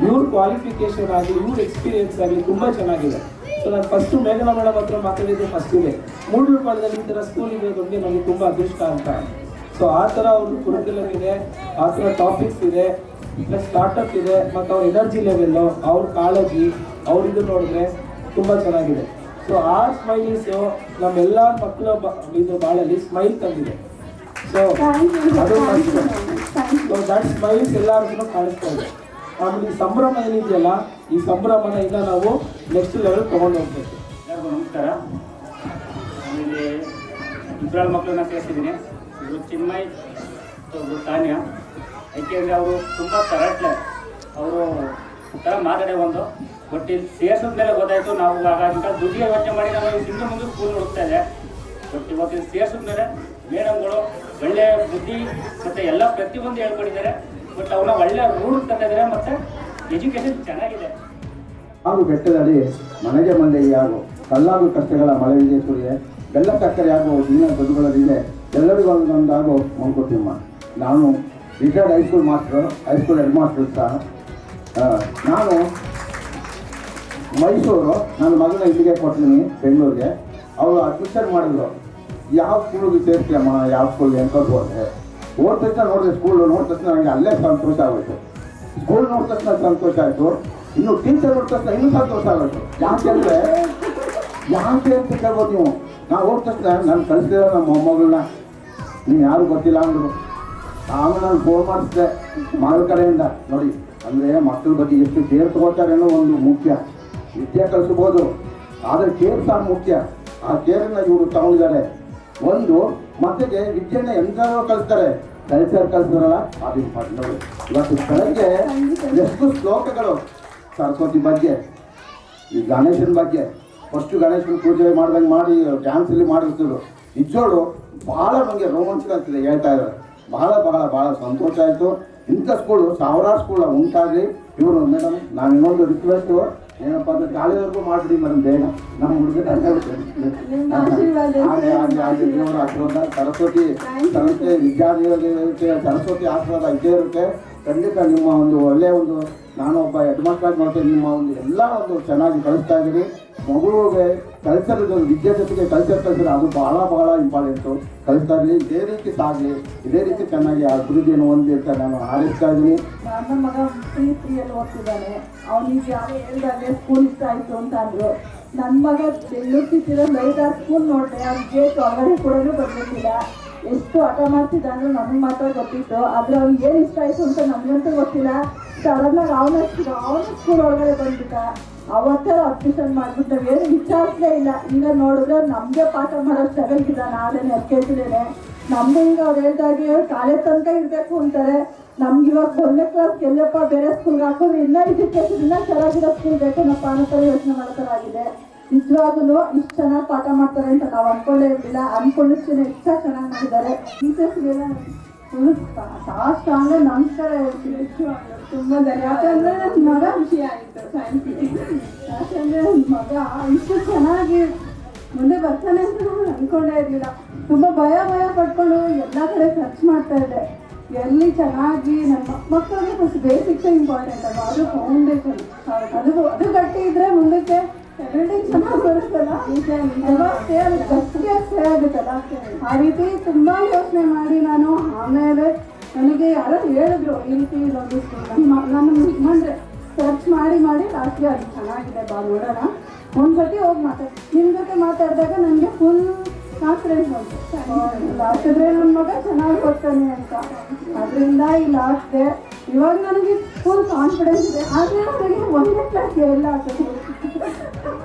ಇವ್ರ ಕ್ವಾಲಿಫಿಕೇಶನ್ ಆಗಲಿ, ಇವ್ರ ಎಕ್ಸ್ಪೀರಿಯನ್ಸ್ ಆಗಲಿ ತುಂಬ ಚೆನ್ನಾಗಿದೆ. ಸೊ ನಾನು ಫಸ್ಟು ಮೇಘನಾ ಮೇಡಮ್ ಹತ್ರ ಮಾತಾಡಿದ್ದೆ ಫಸ್ಟಿಗೆ, ಮೂಡ್ಲುಪಾಳ್ಯದಲ್ಲಿ ಈ ಥರ ಸ್ಕೂಲ್ ಇದೆ ಬಗ್ಗೆ ನನಗೆ ತುಂಬ ಅದೃಷ್ಟ ಅಂತ. ಸೊ ಆ ಥರ ಅವ್ರ ಕುರಿಕ್ಯುಲಮ್ ಇದೆ, ಆ ಥರ ಟಾಪಿಕ್ಸ್ ಇದೆ, ಪ್ಲಸ್ ಸ್ಟಾರ್ಟಪ್ ಇದೆ, ಮತ್ತು ಅವ್ರ ಎನರ್ಜಿ ಲೆವೆಲ್ಲು, ಅವ್ರ ಕಾಳಜಿ, ಅವ್ರಿದು ನೋಡಿದ್ರೆ ತುಂಬ ಚೆನ್ನಾಗಿದೆ. ಸೊ ಆ ಸ್ಮೈಲೀಸು ನಮ್ಮೆಲ್ಲ ಮಕ್ಕಳ ಇದು ಬಾಳಲ್ಲಿ ಸ್ಮೈಲ್ ತಂದಿದೆ. ಸೊ ಅದು ಸೊ ದಟ್ ಸ್ಮೈಲ್ಸ್ ಎಲ್ಲರಿಗೂ ಕಾಣಿಸ್ತಾ ಇದೆ. ಆಮೇಲೆ ಈ ಸಂಭ್ರಮ ಏನಿದೆಯಲ್ಲ, ಈ ಸಂಭ್ರಮನ ಈಗ ನಾವು ನೆಕ್ಸ್ಟ್ ಲೆವೆಲ್ ತೊಗೊಂಡು ಹೋಗ್ಬೇಕು. ಎಲ್ಲರಿಗೂ ನಮಸ್ಕಾರ. ಆಮೇಲೆ ಇಬ್ಬರು ಮಕ್ಕಳನ್ನ ಸೇರಿಸಿದ್ದೀನಿ. ಇವರು ಚಿನ್ಮಯ್, ಒಬ್ಬರು ತಾನ್ಯ. ಯಾಕೆಂದರೆ ಅವರು ತುಂಬ ತರಟ್ಲೆ, ಅವರು ಥರ ಮಾತಾಡೇ ಒಂದು. ಬಟ್ ಇಲ್ಲಿ ಸೇರಿಸಿದ ಮೇಲೆ ಗೊತ್ತಾಯಿತು, ನಾವು ಆಗ ದುಡ್ಡಿಗೆ ಯೋಚನೆ ಮಾಡಿ ನಾವು ಹಿಂದೆ ಮುಂದೆ ಸ್ಕೂಲ್ ಹುಡುಕ್ತಾ ಇದೆ. ಬಟ್ ಇವತ್ತು ಇಲ್ಲಿ ಸೇರಿಸಿದ ಮೇಲೆ ಮೇಡಮ್ಗಳು ಒಳ್ಳೆಯ ಬುದ್ಧಿ ಮತ್ತು ಎಲ್ಲ ಪ್ರತಿಯೊಂದು ಹೇಳ್ಕೊಟ್ಟಿದ್ದಾರೆ. ಬಟ್ ಅವನ್ನ ಒಳ್ಳೆಯ ರೂಢ್ ತಂದಿದ್ದಾರೆ, ಮತ್ತು ಎಜುಕೇಷನ್ ಚೆನ್ನಾಗಿದೆ. ಹಾಗೂ ಬೆಟ್ಟದಲ್ಲಿ ಮನೆಗೆ ಮಂದೆಯಾಗು ಕಲ್ಲಾಗು ಕಷ್ಟಗಳ ಮಳೆವಿದೆ ಸುರಿಯೆ ಬೆಲ್ಲ ಸಕ್ಕರೆಯಾಗುವ ಜೀವನ ಬದುಕುಗಳಲ್ಲಿದೆ ಎಲ್ಲರಿಗೂ ಒಂದೊಂದಾಗೋ ಮಂಕುತಿಮ್ಮ. ನಾನು retired high school master, high school head master ಸಹ. ನಾನು ಮೈಸೂರು, ನನ್ನ ಮಗನ ಇಲ್ಲಿಗೆ ಕೊಡ್ತೀನಿ ಬೆಂಗಳೂರಿಗೆ. ಅವರು ಅಡ್ಮಿಷನ್ ಮಾಡಿದ್ರು, ಯಾವ ಸ್ಕೂಲಿಗೆ ಸೇರ್ತೀಯಮ್ಮ, ಯಾವ ಸ್ಕೂಲ್ಗೆ ಅಂತ ಹೋದೆ. ಹೋದ ತಕ್ಷಣ ನೋಡಿದೆ ಸ್ಕೂಲು, ನೋಡಿದ ತಕ್ಷಣ ನನಗೆ ಅಲ್ಲೇ ಸಂತೋಷ ಆಗೋಯ್ತು. ಸ್ಕೂಲ್ ನೋಡಿದ ತಕ್ಷಣ ಸಂತೋಷ ಆಯಿತು, ಇನ್ನು ಟೀಚರ್ ನೋಡಿದ ತಕ್ಷಣ ಇನ್ನೂ ಸಂತೋಷ ಆಗೋಯ್ತು. ಯಾಕೆ ಅಂತ ಕೇಳ್ಬೋದು ನೀವು. ನಾವು ಹೋದ ತಕ್ಷಣ ನಾನು ಕಳಿಸಿದ್ರೆ ನಮ್ಮ ಮೊಮ್ಮಗಳನ್ನ, ನೀವು ಯಾರು ಗೊತ್ತಿಲ್ಲ ಅಂದರು. ಆಮೇಲೆ ನಾನು ಫೋನ್ ಮಾಡಿಸಿದೆ ಮಗಳ ಕಡೆಯಿಂದ. ನೋಡಿ, ಅಂದರೆ ಮಕ್ಕಳ ಬಗ್ಗೆ ಎಷ್ಟು ಕೇರ್ ತಗೋತಾರೆ ಅನ್ನೋ ಒಂದು ಮುಖ್ಯ. ವಿದ್ಯೆ ಕಲಿಸ್ಬೋದು, ಆದರೆ ಕೇರ್ ಸಹ ಮುಖ್ಯ. ಆ ಕೇರನ್ನು ಇವರು ತಗೊಂಡಿದ್ದಾರೆ. ಒಂದು ಮಕ್ಕಳಿಗೆ ವಿದ್ಯೆಯನ್ನು ಎಂತಾರು ಕಲಿಸ್ತಾರೆ, ಕಲ್ಚರ್ ಕಲಿಸಿದ್ರಲ್ಲ ಅದು ಇಂಪಾರ್ಟೆಂಟ್. ನೋಡಿ, ಇವತ್ತು ಬೆಳಗ್ಗೆ ಎಷ್ಟು ಶ್ಲೋಕಗಳು ಸರಸ್ವತಿ ಬಗ್ಗೆ, ಈ ಗಣೇಶನ ಬಗ್ಗೆ. ಫಸ್ಟು ಗಣೇಶನ ಪೂಜೆ ಮಾಡ್ದಂಗೆ ಮಾಡಿ ಡ್ಯಾನ್ಸಲ್ಲಿ ಮಾಡಿರ್ತಿದ್ರು. ನಿಜೋಳು ಭಾಳ ನನಗೆ ರೋಮಾಂಚಕ ಆಗ್ತಿದೆ ಹೇಳ್ತಾ ಇದ್ದಾರೆ. ಭಾಳ ಭಾಳ ಭಾಳ ಸಂತೋಷ ಆಯಿತು. ಇಂಥ ಸ್ಕೂಲು ಸಾವಿರಾರು ಸ್ಕೂಲ್ ಉಂಟಾಗಲಿ. ಇವರು ಮೇಡಮ್, ನಾನು ಇನ್ನೊಂದು ರಿಕ್ವೆಸ್ಟು ಏನಪ್ಪ ಅಂದರೆ ಕಾಲೇಜ್ವರೆಗೂ ಮಾಡಿಬಿಡಿ ಮೇಡಮ್, ಬೇಗ ನಮ್ಮ ಹುಡುಗ ದೇವರ ಆಶೀರ್ವಾದ, ಸರಸ್ವತಿ ವಿದ್ಯಾರ್ಥಿಗಳಿಗೆ ಸರಸ್ವತಿ ಆಶೀರ್ವಾದ ಇದ್ದೇ ಇರುತ್ತೆ. ಖಂಡಿತ ನಿಮ್ಮ ಒಂದು ಒಳ್ಳೆಯ ಒಂದು, ನಾನು ಒಬ್ಬ ಹೆಡ್ ಮಾಸ್ಟರ್ ಆಗಿ ನೋಡ್ತೇನೆ, ನಿಮ್ಮ ಒಂದು ಎಲ್ಲ ಒಂದು ಚೆನ್ನಾಗಿ ಕಲಿಸ್ತಾ ಇದ್ದೀರಿ. ಮಗುವಿಗೆ ಕಲ್ಚರ್, ವಿದ್ಯೆ ಜೊತೆಗೆ ಕಲ್ಚರ್ ಕಲಿಸಿದ್ರೆ ಅದು ಭಾಳ ಭಾಳ ಇಂಪಾರ್ಟೆಂಟು. ಕಲಿಸ್ತಾ ಇರಲಿ, ಇದೇ ರೀತಿ ಸಾಗಲಿ, ಇದೇ ರೀತಿ ಚೆನ್ನಾಗಿ ಅಭಿವೃದ್ಧಿಯನ್ನು ಹೊಂದಿ ಅಂತ ನಾನು ಹಾರೈಸ್ತಾ ಇದ್ದೀನಿ. ನನ್ನ ಮಗ ಪ್ರೀತಿಯಲ್ಲಿ ಓದ್ತಿದ್ದಾನೆ. ಅವನಿಗೆ ಯಾರು ಹೇಳಿದಾಗೆ ಸ್ಕೂಲ್ ಇಷ್ಟ ಆಯಿತು ಅಂತ ಅಂದರು. ನನ್ನ ಮಗ ಬೆಂಗಳೂರು ಸಿಟಿರೋ ಲೈಟಾರ್ ಸ್ಕೂಲ್ ನೋಡಿದೆ, ಅವ್ನ ಗೇಟ್ ಒಳಗಡೆ ಕೂಡ ಬರ್ಬೇಕಿಲ್ಲ. ಎಷ್ಟು ಹಠ ಮಾಡ್ತಿದ್ದಾನು ನನಗೆ ಮಾತ್ರ ಗೊತ್ತಿತ್ತು, ಆದರೆ ಅವ್ನಿಗೆ ಏನು ಇಷ್ಟ ಆಯಿತು ಅಂತ ನನಗಂತೂ ಗೊತ್ತಿಲ್ಲ. ಸಡನ್ನಾಗಿ ಅವನ ಸ್ಕೂಲ್ ಒಳಗಡೆ ಬಂದ್ಬಿಟ್ಟ. ಅವತ್ತೇ ಅಡ್ಮಿಷನ್ ಮಾಡಿಬಿಟ್ಟು ಏನು ವಿಚಾರಿಸಲೇ ಇಲ್ಲ. ಈಗ ನೋಡಿದ್ರೆ ನಮಗೆ ಪಾಠ ಮಾಡೋ ಸ್ಟ್ರಗಲ್ಗಿದ್ದಾನೆ. ಆದ್ರೆ ಎಫ್ ಕೆ ಜಿಲೇನೆ ನಮ್ದು ಈಗ ಅವ್ರು ಹೇಳ್ದಾಗೆ ಕಾಲೇಜ್ ತನಕ ಇರಬೇಕು ಅಂತಾರೆ. ನಮ್ಗೆ ಇವಾಗ 1ನೇ ಕ್ಲಾಸ್ ಎಲ್ಲಪ್ಪ ಬೇರೆ ಸ್ಕೂಲ್ಗೆ ಹಾಕೋದ್ರೆ ಇನ್ನೂ ಎಜುಕೇಶನ್ ಇನ್ನೂ ಚೆನ್ನಾಗಿರೋ ಸ್ಕೂಲ್ ಬೇಕೇನಪ್ಪ ಅನ್ನೋ ಥರ ಯೋಚನೆ ಮಾಡೋ ಥರ ಆಗಿದೆ. ನಿಜವಾಗ್ಲೂ ಇಷ್ಟು ಚೆನ್ನಾಗಿ ಪಾಠ ಮಾಡ್ತಾರೆ ಅಂತ ನಾವು ಅಂದ್ಕೊಂಡೇ ಇರಲಿಲ್ಲ. ಅಂದ್ಕೊಂಡಿಷ್ಟು ಹೆಚ್ಚಾಗಿ ಚೆನ್ನಾಗಿ ಮಾಡಿದ್ದಾರೆ. ಟೀಚರ್ಸ್ಗೆಲ್ಲ ಫುಲ್ ಸಾಷ್ಟಾಂಗ ನಮಸ್ಕಾರ ಹೇಳ್ತೀನಿ. ತುಂಬ ಯಾಕಂದರೆ ನನ್ನ ಮಗ ಖುಷಿ ಆಯಿತು. Thank you. ಯಾಕಂದರೆ ನನ್ನ ಮಗ ಇಷ್ಟು ಚೆನ್ನಾಗಿ ಮುಂದೆ ಬರ್ತಾನೆ ಅಂತ ನಾನು ಅಂದ್ಕೊಂಡೇ ಇರಲಿಲ್ಲ. ತುಂಬ ಭಯ ಪಡ್ಕೊಂಡು ಎಲ್ಲ ಕಡೆ ಸರ್ಚ್ ಮಾಡ್ತಾ ಇದ್ದೆ. ಎಲ್ಲಿ ಚೆನ್ನಾಗಿ ನನ್ನ ಮಕ್ಕಳಿಗೆ ಫಸ್ಟ್ ಬೇಸಿಕ್ಸ್ ಇಂಪಾರ್ಟೆಂಟ್ ಅಲ್ವಾ, ಅದು ಫೌಂಡೇಶನ್. ಅದು ಗಟ್ಟಿ ಇದ್ರೆ ಮುಂದಕ್ಕೆ ಎವ್ರಿಥಿಂಗ್ ಚೆನ್ನಾಗಿ ಬರುತ್ತಲ್ಲ, ಗಟ್ಟಿಯಾಗಿ ಸ್ಟೇ ಆಗುತ್ತಲ್ಲ. ಆ ರೀತಿ ತುಂಬ ಯೋಚನೆ ಮಾಡಿ ನಾನು ಆಮೇಲೆ ನನಗೆ ಯಾರೋ ಹೇಳಿದ್ರು ಈ ರೀತಿ ಇದೊಂದು ಸ್ಕೂಲ್. ನಾನು ಅಂದರೆ ಸರ್ಚ್ ಮಾಡಿ ಲಾಸ್ಟ್ಗೆ ಅದು ಚೆನ್ನಾಗಿದೆ ಬಾ ನೋಡೋಣ, ಒಂದ್ಸತಿ ಹೋಗಿ ನಿಮ್ಮ ಜೊತೆ ಮಾತಾಡಿದಾಗ ನನಗೆ ಫುಲ್ ಕಾನ್ಫಿಡೆನ್ಸ್ ಬಂತು. ಲಾಸ್ಟಿದ್ರೆ ನನ್ನ ಮಗ ಚೆನ್ನಾಗಿ ಓದ್ತಾನೆ ಅಂತ. ಅದರಿಂದ ಈ ಲಾಸ್ಟ್ ಡೇ ಇವಾಗ ನನಗೆ ಫುಲ್ ಕಾನ್ಫಿಡೆನ್ಸ್ ಇದೆ. ಆದರೆ ನನಗೆ 1ನೇ ಕ್ಲಾಸ್ ಎಲ್ಲ ಆಗ್ತದೆ.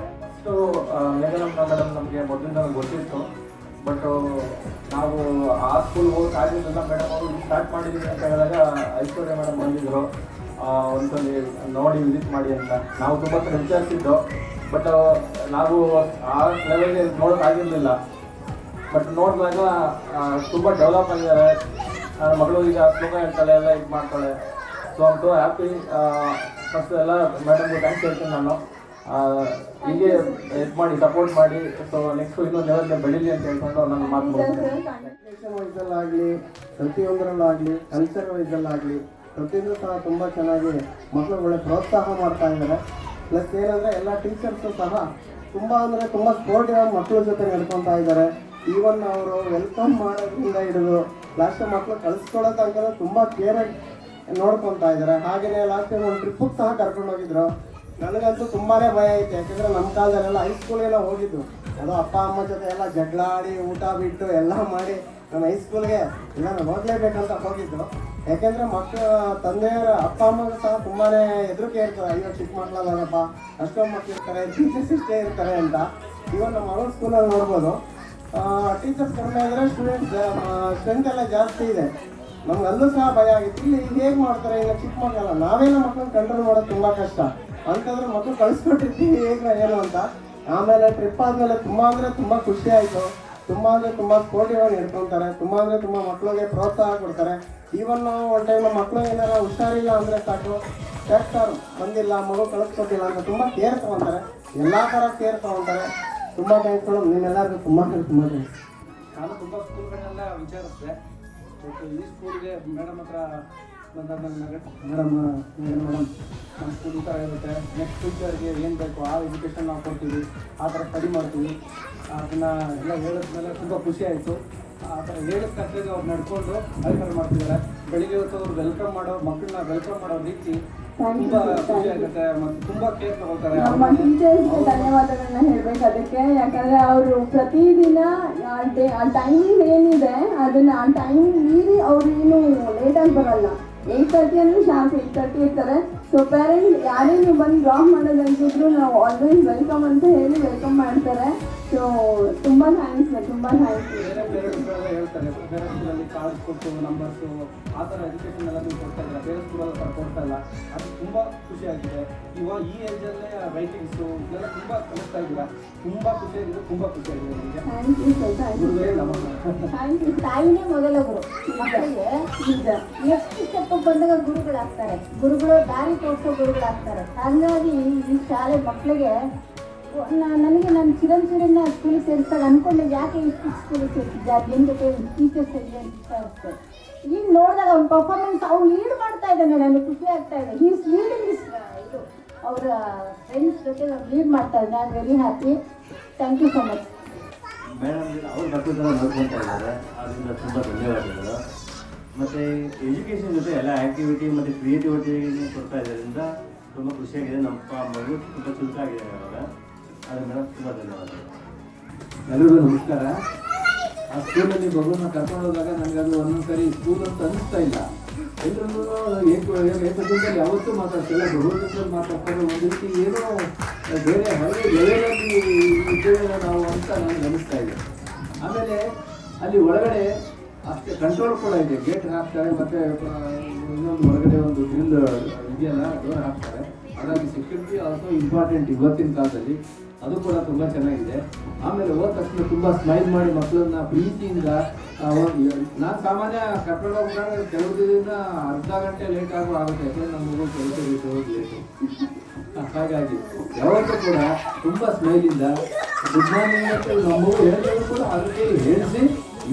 ಮೇಘನಮ್ಮ ಮೇಡಮ್ ನಮಗೆ ಮೊದಲಿಂದ ಗೊತ್ತಿತ್ತು. ಬಟ್ ನಾವು ಆ ಸ್ಕೂಲ್ಗೆ ಹೋಗಕ್ಕೆ ಆಗಿರಲಿಲ್ಲ. ಮೇಡಮ್ ಅವರು ಸ್ಟಾರ್ಟ್ ಮಾಡಿದ್ದೀವಿ ಅಂತ ಹೇಳಿದಾಗ ಐಶ್ವರ್ಯ ಮೇಡಮ್ ಬಂದಿದ್ದರು, ಒಂದ್ಸಲಿ ನೋಡಿ ವಿಸಿಟ್ ಮಾಡಿ ಅಂತ. ನಾವು ತುಂಬ ಕಡೆ ವಿಚಾರಿಸಿದ್ದು, ಬಟ್ ನಾವು ಆ ಲೆವೆಲ್ಗೆ ನೋಡೋಕ್ಕಾಗಿರಲಿಲ್ಲ. ಬಟ್ ನೋಡಿದಾಗ ತುಂಬ ಡೆವಲಪ್ ಆಗಿದ್ದಾರೆ. ನನ್ನ ಮಗಳು ಈಗ ಶ್ಲೋಕ ಹೇಳ್ತಾಳೆ, ಎಲ್ಲ ಇದು ಮಾಡ್ತಾಳೆ. So I am so happy. First ಎಲ್ಲ ಮೇಡಮ್ಗೆ ಥ್ಯಾಂಕ್ಸ್ ಹೇಳ್ತೀನಿ ನಾನು. ಹೀಗೆ ಇದು ಮಾಡಿ ಸಪೋರ್ಟ್ ಮಾಡಿ. ಸೊ ನೆಕ್ಸ್ಟ್ ಇನ್ನೊಂದು ಲೆವೆಲ್ಗೆ ಬೆಳೀಲಿ ಅಂತ ಹೇಳ್ಕೊಂಡು ನನ್ನ ಮಾತು ಮುಗಿಸ್ತೇನೆ. ವೈಸಲ್ಲಾಗಲಿ, ಪ್ರತಿಯೊಂದರಲ್ಲಾಗಲಿ, ಕಲ್ಚರ್ ವೈಸಲ್ಲಾಗಲಿ ಪ್ರತಿಯೊಂದು ಸಹ ತುಂಬ ಚೆನ್ನಾಗಿ ಮಕ್ಕಳುಗಳೇ ಪ್ರೋತ್ಸಾಹ ಮಾಡ್ತಾ ಇದ್ದಾರೆ. ಪ್ಲಸ್ ಏನಂದರೆ ಎಲ್ಲ ಟೀಚರ್ಸು ಸಹ ತುಂಬ ಅಂದರೆ ತುಂಬ ಸ್ಪೋರ್ಟಿವ್ ಆಗಿ ಮಕ್ಕಳ ಜೊತೆ ನಡ್ಕೊತಾ ಇದ್ದಾರೆ. ಈವನ್ ಅವರು ವೆಲ್ಕಮ್ ಮಾಡೋದ್ರಿಂದ ಹಿಡಿದು ಲಾಸ್ಟ್ ಮಕ್ಕಳು ಕಳಿಸ್ಕೊಳ್ಳೋ ತನಕ ತುಂಬ ಕೇರಾಗಿ ನೋಡ್ಕೊತಾ ಇದ್ದಾರೆ. ಹಾಗೆಯೇ ಲಾಸ್ಟ್ ಟೈಮ್ ಒಂದು ಟ್ರಿಪ್ಪಿಗೆ ಸಹ ಕರ್ಕೊಂಡು ಹೋಗಿದ್ರು. ನನಗಂತೂ ತುಂಬಾ ಭಯ ಐತೆ. ಯಾಕೆಂದರೆ ನಮ್ಮ ಕಾಲದಲ್ಲೆಲ್ಲ ಹೈಸ್ಕೂಲ್ಗೆಲ್ಲ ಹೋಗಿದ್ದು, ಅದು ಅಪ್ಪ ಅಮ್ಮ ಜೊತೆ ಎಲ್ಲ ಜಗಳಾಡಿ ಊಟ ಬಿಟ್ಟು ಎಲ್ಲ ಮಾಡಿ ನಮ್ಮ ಹೈಸ್ಕೂಲ್ಗೆ ಎಲ್ಲ ಹೋಗ್ಲೇಬೇಕಂತ ಹೋಗಿದ್ದು. ಯಾಕೆಂದರೆ ಮಕ್ಕಳು ತಂದೆಯವರು ಅಪ್ಪ ಅಮ್ಮಗೆ ಸಹ ತುಂಬಾ ಹೆದರಿಕೆ ಇರ್ತದೆ. ಅಯ್ಯೋ ಚಿಕ್ಕ ಮಕ್ಕಳಲ್ಲಪ್ಪ, ಅಷ್ಟೊಂದು ಮಕ್ಕಳು ಇರ್ತಾರೆ, ಟೀಚರ್ಸ್ ಇಷ್ಟೇ ಇರ್ತಾರೆ ಅಂತ. ಇವನ್ ನಮ್ಮ ಮಗಳ ಸ್ಕೂಲಲ್ಲಿ ನೋಡ್ಬೋದು, ಟೀಚರ್ಸ್ ಕಡಿಮೆ ಅಂದರೆ ಸ್ಟೂಡೆಂಟ್ಸ್ ಸ್ಟ್ರೆಂತ್ ಎಲ್ಲ ಜಾಸ್ತಿ ಇದೆ. ನಮ್ಗೆ ಅಲ್ಲೂ ಸಹ ಭಯ ಆಗಿತ್ತು. ಇಲ್ಲಿ ಹೇಗೆ ಮಾಡ್ತಾರೆ, ಈಗ ಚಿಕ್ಕ ಮಕ್ಕಳಲ್ಲ, ನಾವೇನೋ ಮಕ್ಕಳನ್ನ ಕಂಟ್ರೋಲ್ ಮಾಡೋದು ತುಂಬ ಕಷ್ಟ. ಅಂತಂದ್ರೆ ಮಕ್ಕಳು ಕಳಿಸ್ಕೊಟ್ಟಿರ್ತೀವಿ ಹೇಗೆ ಏನು ಅಂತ. ಆಮೇಲೆ ಟ್ರಿಪ್ ಆದಮೇಲೆ ತುಂಬ ಅಂದರೆ ತುಂಬ ಖುಷಿ ಆಯಿತು. ತುಂಬ ಅಂದರೆ ತುಂಬ ಸ್ಪೋರ್ಟಿವ್ ಆಗಿ ನಡ್ಕೊತಾರೆ. ತುಂಬ ಅಂದರೆ ತುಂಬ ಮಕ್ಕಳಿಗೆ ಪ್ರೋತ್ಸಾಹ ಕೊಡ್ತಾರೆ. ಈವನ್ ಒಂದು ಟೈಮ್ ನಮ್ಮ ಮಕ್ಕಳು ಏನಾರ ಹುಷಾರಿಲ್ಲ ಅಂದರೆ ಸಾಕು, ಡಾಕ್ಟರ್ ಬಂದಿಲ್ಲ, ಮಗು ಕಳಿಸ್ಕೊಟ್ಟಿಲ್ಲ ಅಂತ ತುಂಬ ಕೇರ್ ತೊಗೊತಾರೆ. ಎಲ್ಲ ಥರ ಕೇರ್ ತೊಗೊತಾರೆ. ತುಂಬ ಥ್ಯಾಂಕ್ಸ್ಗಳು ನಿಮ್ಮೆಲ್ಲರಿಗೂ ತುಂಬ ಥ್ಯಾಂಕ್ಸ್. ನಾನು ತುಂಬ ಸ್ಕೂಲ್ಗಳನ್ನೆಲ್ಲ ವಿಚಾರಿಸಿದೆ. ಬಟ್ ಈ ಸ್ಕೂಲ್ಗೆ ಮೇಡಮ್ ಹತ್ರ ಬಂದಾಗ ಮೇಡಮ್ ನಮ್ಮ ಸ್ಕೂಲ್ ಈ ಥರ ಇರುತ್ತೆ, ನೆಕ್ಸ್ಟ್ ಫ್ಯೂಚರ್ಗೆ ಏನು ಬೇಕು ಆ ಎಜುಕೇಷನ್ ನಾವು ಕೊಡ್ತೀವಿ, ಆ ಥರ ಸ್ಟಡಿ ಮಾಡ್ತೀವಿ. ಅದನ್ನು ಎಲ್ಲ ಹೇಳಿದ್ಮೇಲೆ ತುಂಬ ಖುಷಿ ಆಯಿತು. ಆ ಥರ ಹೇಳಿದ ಕರ್ತವ್ಯ ಅವ್ರು ನಡ್ಕೊಂಡು ಅಧಿಕಾರ ಮಾಡ್ತಿದ್ದಾರೆ. ಬೆಳಿಗ್ಗೆ ಹೊತ್ತು ಅವ್ರು ವೆಲ್ಕಮ್ ಮಾಡೋ ಮಕ್ಕಳನ್ನ ವೆಲ್ಕಮ್ ಮಾಡೋ ರೀತಿ ತುಂಬ ಖುಷಿ ಆಗುತ್ತೆ. ಮತ್ತು ತುಂಬ ಕೇರ್ ತಗೊಳ್ತಾರೆ. ನಮ್ಮ ಟೀಚರ್ಸ್ಗೆ ಧನ್ಯವಾದಗಳನ್ನ ಹೇಳ್ಬೇಕು ಅದಕ್ಕೆ. ಯಾಕಂದರೆ ಅವರು ಪ್ರತಿದಿನ ಆ ಟೈಮಿಂಗ್ ಏನಿದೆ ಅದನ್ನು ಆ ಟೈಮಿಂಗ್ ಮೀರಿ ಅವ್ರು ಏನು ಲೇಟಾಗಿ ಬರಲ್ಲ. 8:30 ಅಂದರೆ ಶಾರ್ಪ್ 8:30 ಇರ್ತಾರೆ. ಸೊ ಪೇರೆಂಟ್ಸ್ ಯಾರೇ ನೀವು ಬಂದು ಡ್ರಾಪ್ ಮಾಡೋದಂತಿದ್ರು ನಾವು ಆಲ್ವೇಸ್ ವೆಲ್ಕಮ್ ಅಂತ ಹೇಳಿ ವೆಲ್ಕಮ್ ಮಾಡ್ತಾರೆ. ಸೊ ತುಂಬ ಥ್ಯಾಂಕ್ಸ್. ಬೇರೆ ಸ್ಕೂಲೆಲ್ಲ ಹೇಳ್ತಾರೆ, ಬೇರೆ ಸ್ಕೂಲಲ್ಲಿ ಕಾರ್ಡ್ಸ್ ಕೊಟ್ಟು ನಂಬರ್ಸು ಆ ಥರ ಎಜುಕೇಷನ್ ಎಲ್ಲ ನೀವು ಕೊಡ್ತಾ ಇದ್ದಾರೆ, ಬೇರೆ ಸ್ಕೂಲಲ್ಲಿ ಥರ ಕೊಡ್ತಾ ಇಲ್ಲ. ಅದು ತುಂಬ ಖುಷಿಯಾಗಿದೆ. ಇವಾಗ ಈ ಏಜಲ್ಲೇ ರೈಟಿಂಗ್ಸು ಇದೆಲ್ಲ ತುಂಬ ಕಲಿಸ್ತಾ ಇದ್ದೀರಾ. ತುಂಬ ಖುಷಿಯಾಗಿದೆ, ತುಂಬ ಖುಷಿಯಾಗಿದೆ ನನಗೆ. ತಾಯಿನೇ ಮೊದಲ ಗುರು. ಮಕ್ಕಳಿಗೆ ಈಗ ನೆಕ್ಸ್ಟ್ ಸ್ಟೆಪ್ ಬಂದಾಗ ಗುರುಗಳಾಗ್ತಾರೆ. ಗುರುಗಳು ದಾರಿ ತೋರಿಸೋ ಗುರುಗಳಾಗ್ತಾರೆ. ಹಾಗಾಗಿ ಈ ಶಾಲೆ ಮಕ್ಕಳಿಗೆ ನನಗೆ ನಾನು ಚಿರಂಜೀವಿನ ಸ್ಕೂಲಿಗೆ ಸೇರಿಸಿದಾಗ ಅಂದ್ಕೊಂಡೆ ಯಾಕೆ ಇಷ್ಟು ಸ್ಕೂಲಿಗೆ ಸೇರಿಸಿದ್ದೆ, ಅದೇನು ಜೊತೆ ಟೀಚರ್ಸ್ ಇಷ್ಟ ಇರುತ್ತೆ. ಈಗ ನೋಡಿದಾಗ ಅವ್ನ ಪರ್ಫಾರ್ಮೆನ್ಸ್ ಅವ್ನು ಲೀಡ್ ಮಾಡ್ತಾ ಇದ್ದಾನೆ, ನನಗೆ ಖುಷಿ ಆಗ್ತಾ ಇದೆ. ಹೀಸ್ ಲೀಡಿಂಗ್ ಇದು ಅವರ ಫ್ರೆಂಡ್ಸ್ ಜೊತೆ ಲೀಡ್ ಮಾಡ್ತಾ ಇದ್ದಾನೆ. I am very happy. Thank you so much. Madam ಅವ್ರ ಮಕ್ಕಳು ಥರ ನೋಡ್ಕೊತಾ ಇದ್ದಾರೆ, ಅದರಿಂದ ತುಂಬ ಧನ್ಯವಾದಗಳು. ಮತ್ತು ಎಜುಕೇಷನ್ ಜೊತೆ ಎಲ್ಲ ಆ್ಯಕ್ಟಿವಿಟಿ ಮತ್ತು ಕ್ರಿಯೇಟಿವಿಟಿ ಕೊಡ್ತಾ ಇರೋದ್ರಿಂದ ತುಂಬ ಖುಷಿಯಾಗಿದೆ. ನಮ್ಮ ಮಗು ತುಂಬ ಚುರುಕಾಗಿದೆ ಇವಾಗ. ಅದರಿಂದ ತುಂಬ ಧನ್ಯವಾದಗಳು. ಎಲ್ಲರಿಗೂ ನಮಸ್ಕಾರ. ಆ ಸ್ಕೂಲಲ್ಲಿ ಮಗುನ ಕರ್ಕೊಂಡು ಹೋದಾಗ ನನಗೆ ಅದು ಒಂದೊಂದು ಸರಿ ಸ್ಕೂಲ್ ಅಂತ ಅನ್ನಿಸ್ತಾ ಇಲ್ಲ. ಎಲ್ಲರೂ ಏಕದಲ್ಲಿ ಯಾವತ್ತೂ ಮಾತಾಡ್ತಿಲ್ಲ, ಭಗವದ್ಗೀತೆಯಲ್ಲಿ ಮಾತಾಡ್ತಾರೆ. ಒಂದು ರೀತಿ ಏನೋ ಬೇರೆ ಹಳೆ ಲೆವೆಲಲ್ಲಿ ಇದ್ದೇವೆ ನಾವು ಅಂತ ನನಗೆ ಅನ್ನಿಸ್ತಾ ಇದೆ. ಆಮೇಲೆ ಅಲ್ಲಿ ಒಳಗಡೆ ಅಷ್ಟೇ ಕಂಟ್ರೋಲ್ ಕೂಡ ಇದೆ. ಗೇಟ್ ಹಾಕ್ತಾರೆ ಮತ್ತೆ ಇನ್ನೊಂದು ಹೊರಗಡೆ ಒಂದು ಗ್ರಿಲ್ ಇದೆಯಲ್ಲ ಡೋರ್ ಹಾಕ್ತಾರೆ. ಹಾಗಾಗಿ ಸೆಕ್ಯೂರಿಟಿ ಆಲ್ಸೋ ಇಂಪಾರ್ಟೆಂಟ್ ಇವತ್ತಿನ ಕಾಲದಲ್ಲಿ. ಅದು ಕೂಡ ತುಂಬ ಚೆನ್ನಾಗಿದೆ. ಆಮೇಲೆ ಹೋದ ತಕ್ಷಣ ತುಂಬ ಸ್ಮೈಲ್ ಮಾಡಿ ಮಕ್ಕಳನ್ನ ಪ್ರೀತಿಯಿಂದ ನಾನು ಸಾಮಾನ್ಯ ಕರ್ಕೊಂಡು ಹೋಗ್ಬೇಕಾದ್ರೆ ಕೆಲವು ದಿನದಿಂದ ಅರ್ಧ ಗಂಟೆ ಲೇಟ್ ಆಗುತ್ತೆ. ಯಾಕೆಂದ್ರೆ ನಮ್ಮ ಮಗು ಕೆಲಸ ಹೋಗಿ ಲೇಟು. ಹಾಗಾಗಿ ಯಾವತ್ತೂ ಕೂಡ ತುಂಬ ಸ್ಮೈಲಿಂದ ಗುಡ್ ಮಾರ್ನಿಂಗ್ ಅಂತ ನಮ್ಮ ಮಗು ಹೇಳಿದ್ರು ಕೂಡ ಅದಕ್ಕೆ ಹೇಳಿಸಿ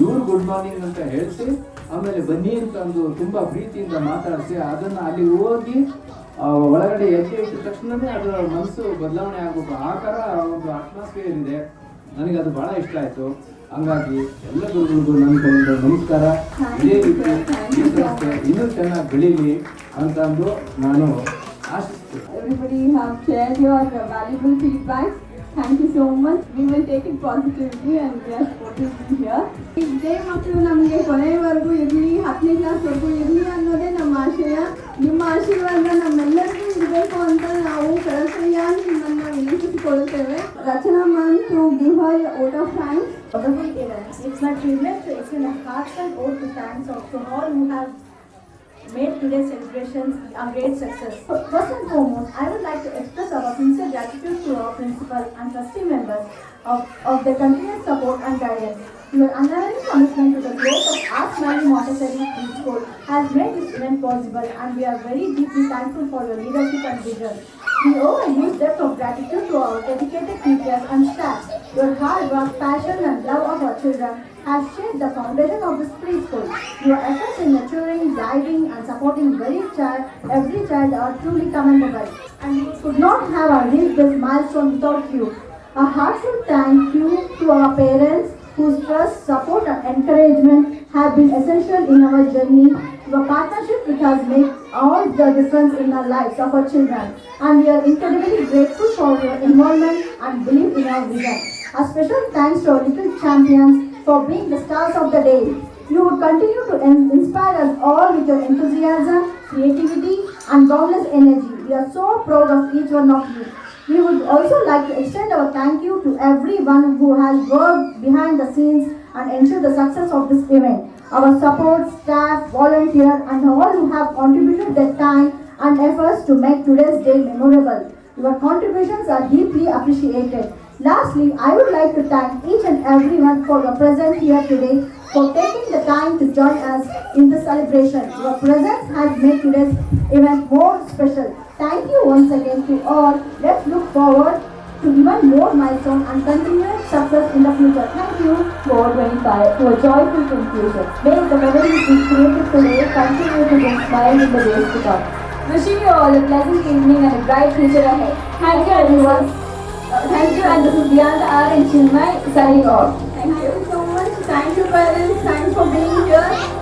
ಇವ್ರು ಗುಡ್ ಮಾರ್ನಿಂಗ್ ಅಂತ ಹೇಳಿಸಿ ಆಮೇಲೆ ಬನ್ನಿ ಅಂತ ಒಂದು ತುಂಬ ಪ್ರೀತಿಯಿಂದ ಮಾತಾಡಿಸಿ ಅದನ್ನು ಅಲ್ಲಿ ಹೋಗಿ ಒಳಗಡೆ ಹೆಜ್ಜೆ ಇಟ್ಟ ತಕ್ಷಣವೇ ಅದರ ಮನಸ್ಸು ಬದಲಾವಣೆ ಆಗಬೇಕು. ಆ ಥರ ಒಂದು ಅಟ್ಮಾಸ್ಫಿಯರ್ ಇದೆ. ನನಗೆ ಅದು ಭಾಳ ಇಷ್ಟ ಆಯಿತು. ಹಂಗಾಗಿ ಎಲ್ಲ ಗುರುಗಳಿಗೂ ನನ್ನ ಕಡೆಯಿಂದ ನಮಸ್ಕಾರ. ಇದೇ ರೀತಿ ಈ ಸಂಸ್ಥೆ ಇನ್ನೂ ಚೆನ್ನಾಗಿ ಬೆಳೀಲಿ ಅಂತಂದು ನಾನು ಆಶಿಸ್ತೇನೆ. Everybody have shared your valuable feedback. Thank you so much. We will take it positively and we are supporting you here. ಇದೇ ಮಕ್ಕಳು ನಮಗೆ ಕೊನೆಯವರೆಗೂ ಇರಲಿ, 10ನೇ ಕ್ಲಾಸ್ವರೆಗೂ ಇರಲಿ ಅನ್ನೋದೇ ನಮ್ಮ ಆಶಯ. ನಿಮ್ಮ ಆಶೀರ್ವಾದ ನಮ್ಮೆಲ್ಲರಿಗೂ ಇರಬೇಕು ಅಂತ ನಾವು ಕಳಕಳಿಯಾಗಿ ನಿಮ್ಮನ್ನ ವಿನಂತಿಸಿಕೊಳ್ಳುತ್ತೇವೆ. Rachana ma'am to give her vote of thanks. Wonderful events. It's my privilege to extend a heartfelt vote of thanks to all who have made today's celebrations a great success. First and foremost, I would like to express our sincere gratitude to our principal and trustee members of their continuous support and guidance. Your unwavering commitment to the growth of our Smiley Montessori Preschool has made this event possible, and we are very deeply thankful for your leadership and vision. We owe a huge debt of gratitude to our dedicated teachers and staff. Your hard work, passion and love of our children has shaped the foundation of this preschool. Your efforts in nurturing, guiding and supporting every child are truly commendable, and we could not have reached this milestone without you. A heartfelt thank you to our parents whose trust, support and encouragement have been essential in our journey. Your partnership which has made all the difference in the lives of our children, and we are incredibly grateful for your involvement and belief in our vision. A special thanks to our little champions for being the stars of the day. You would continue to inspire us all with your enthusiasm, creativity and boundless energy. We are so proud of each one of you. We would also like to extend our thank you to everyone who has worked behind the scenes and ensured the success of this event. Our support, staff, volunteers and all who have contributed their time and efforts to make today's day memorable. Your contributions are deeply appreciated. Lastly, I would like to thank each and everyone for your presence here today, for taking the time to join us in this celebration. Your presence has made today's event more special. Thank you once again to all. Let's look forward to even more milestones and continued success in the future. Thank you. 425 to a joyful conclusion. May the memories we created today continue to bring smiles in the days to come. Wishing you all a pleasant evening and a bright future ahead. Thank you everyone. Thank you, and this is Diana R and Chinmay signing off. Thank you so much. Thank you parents. Thanks for being here.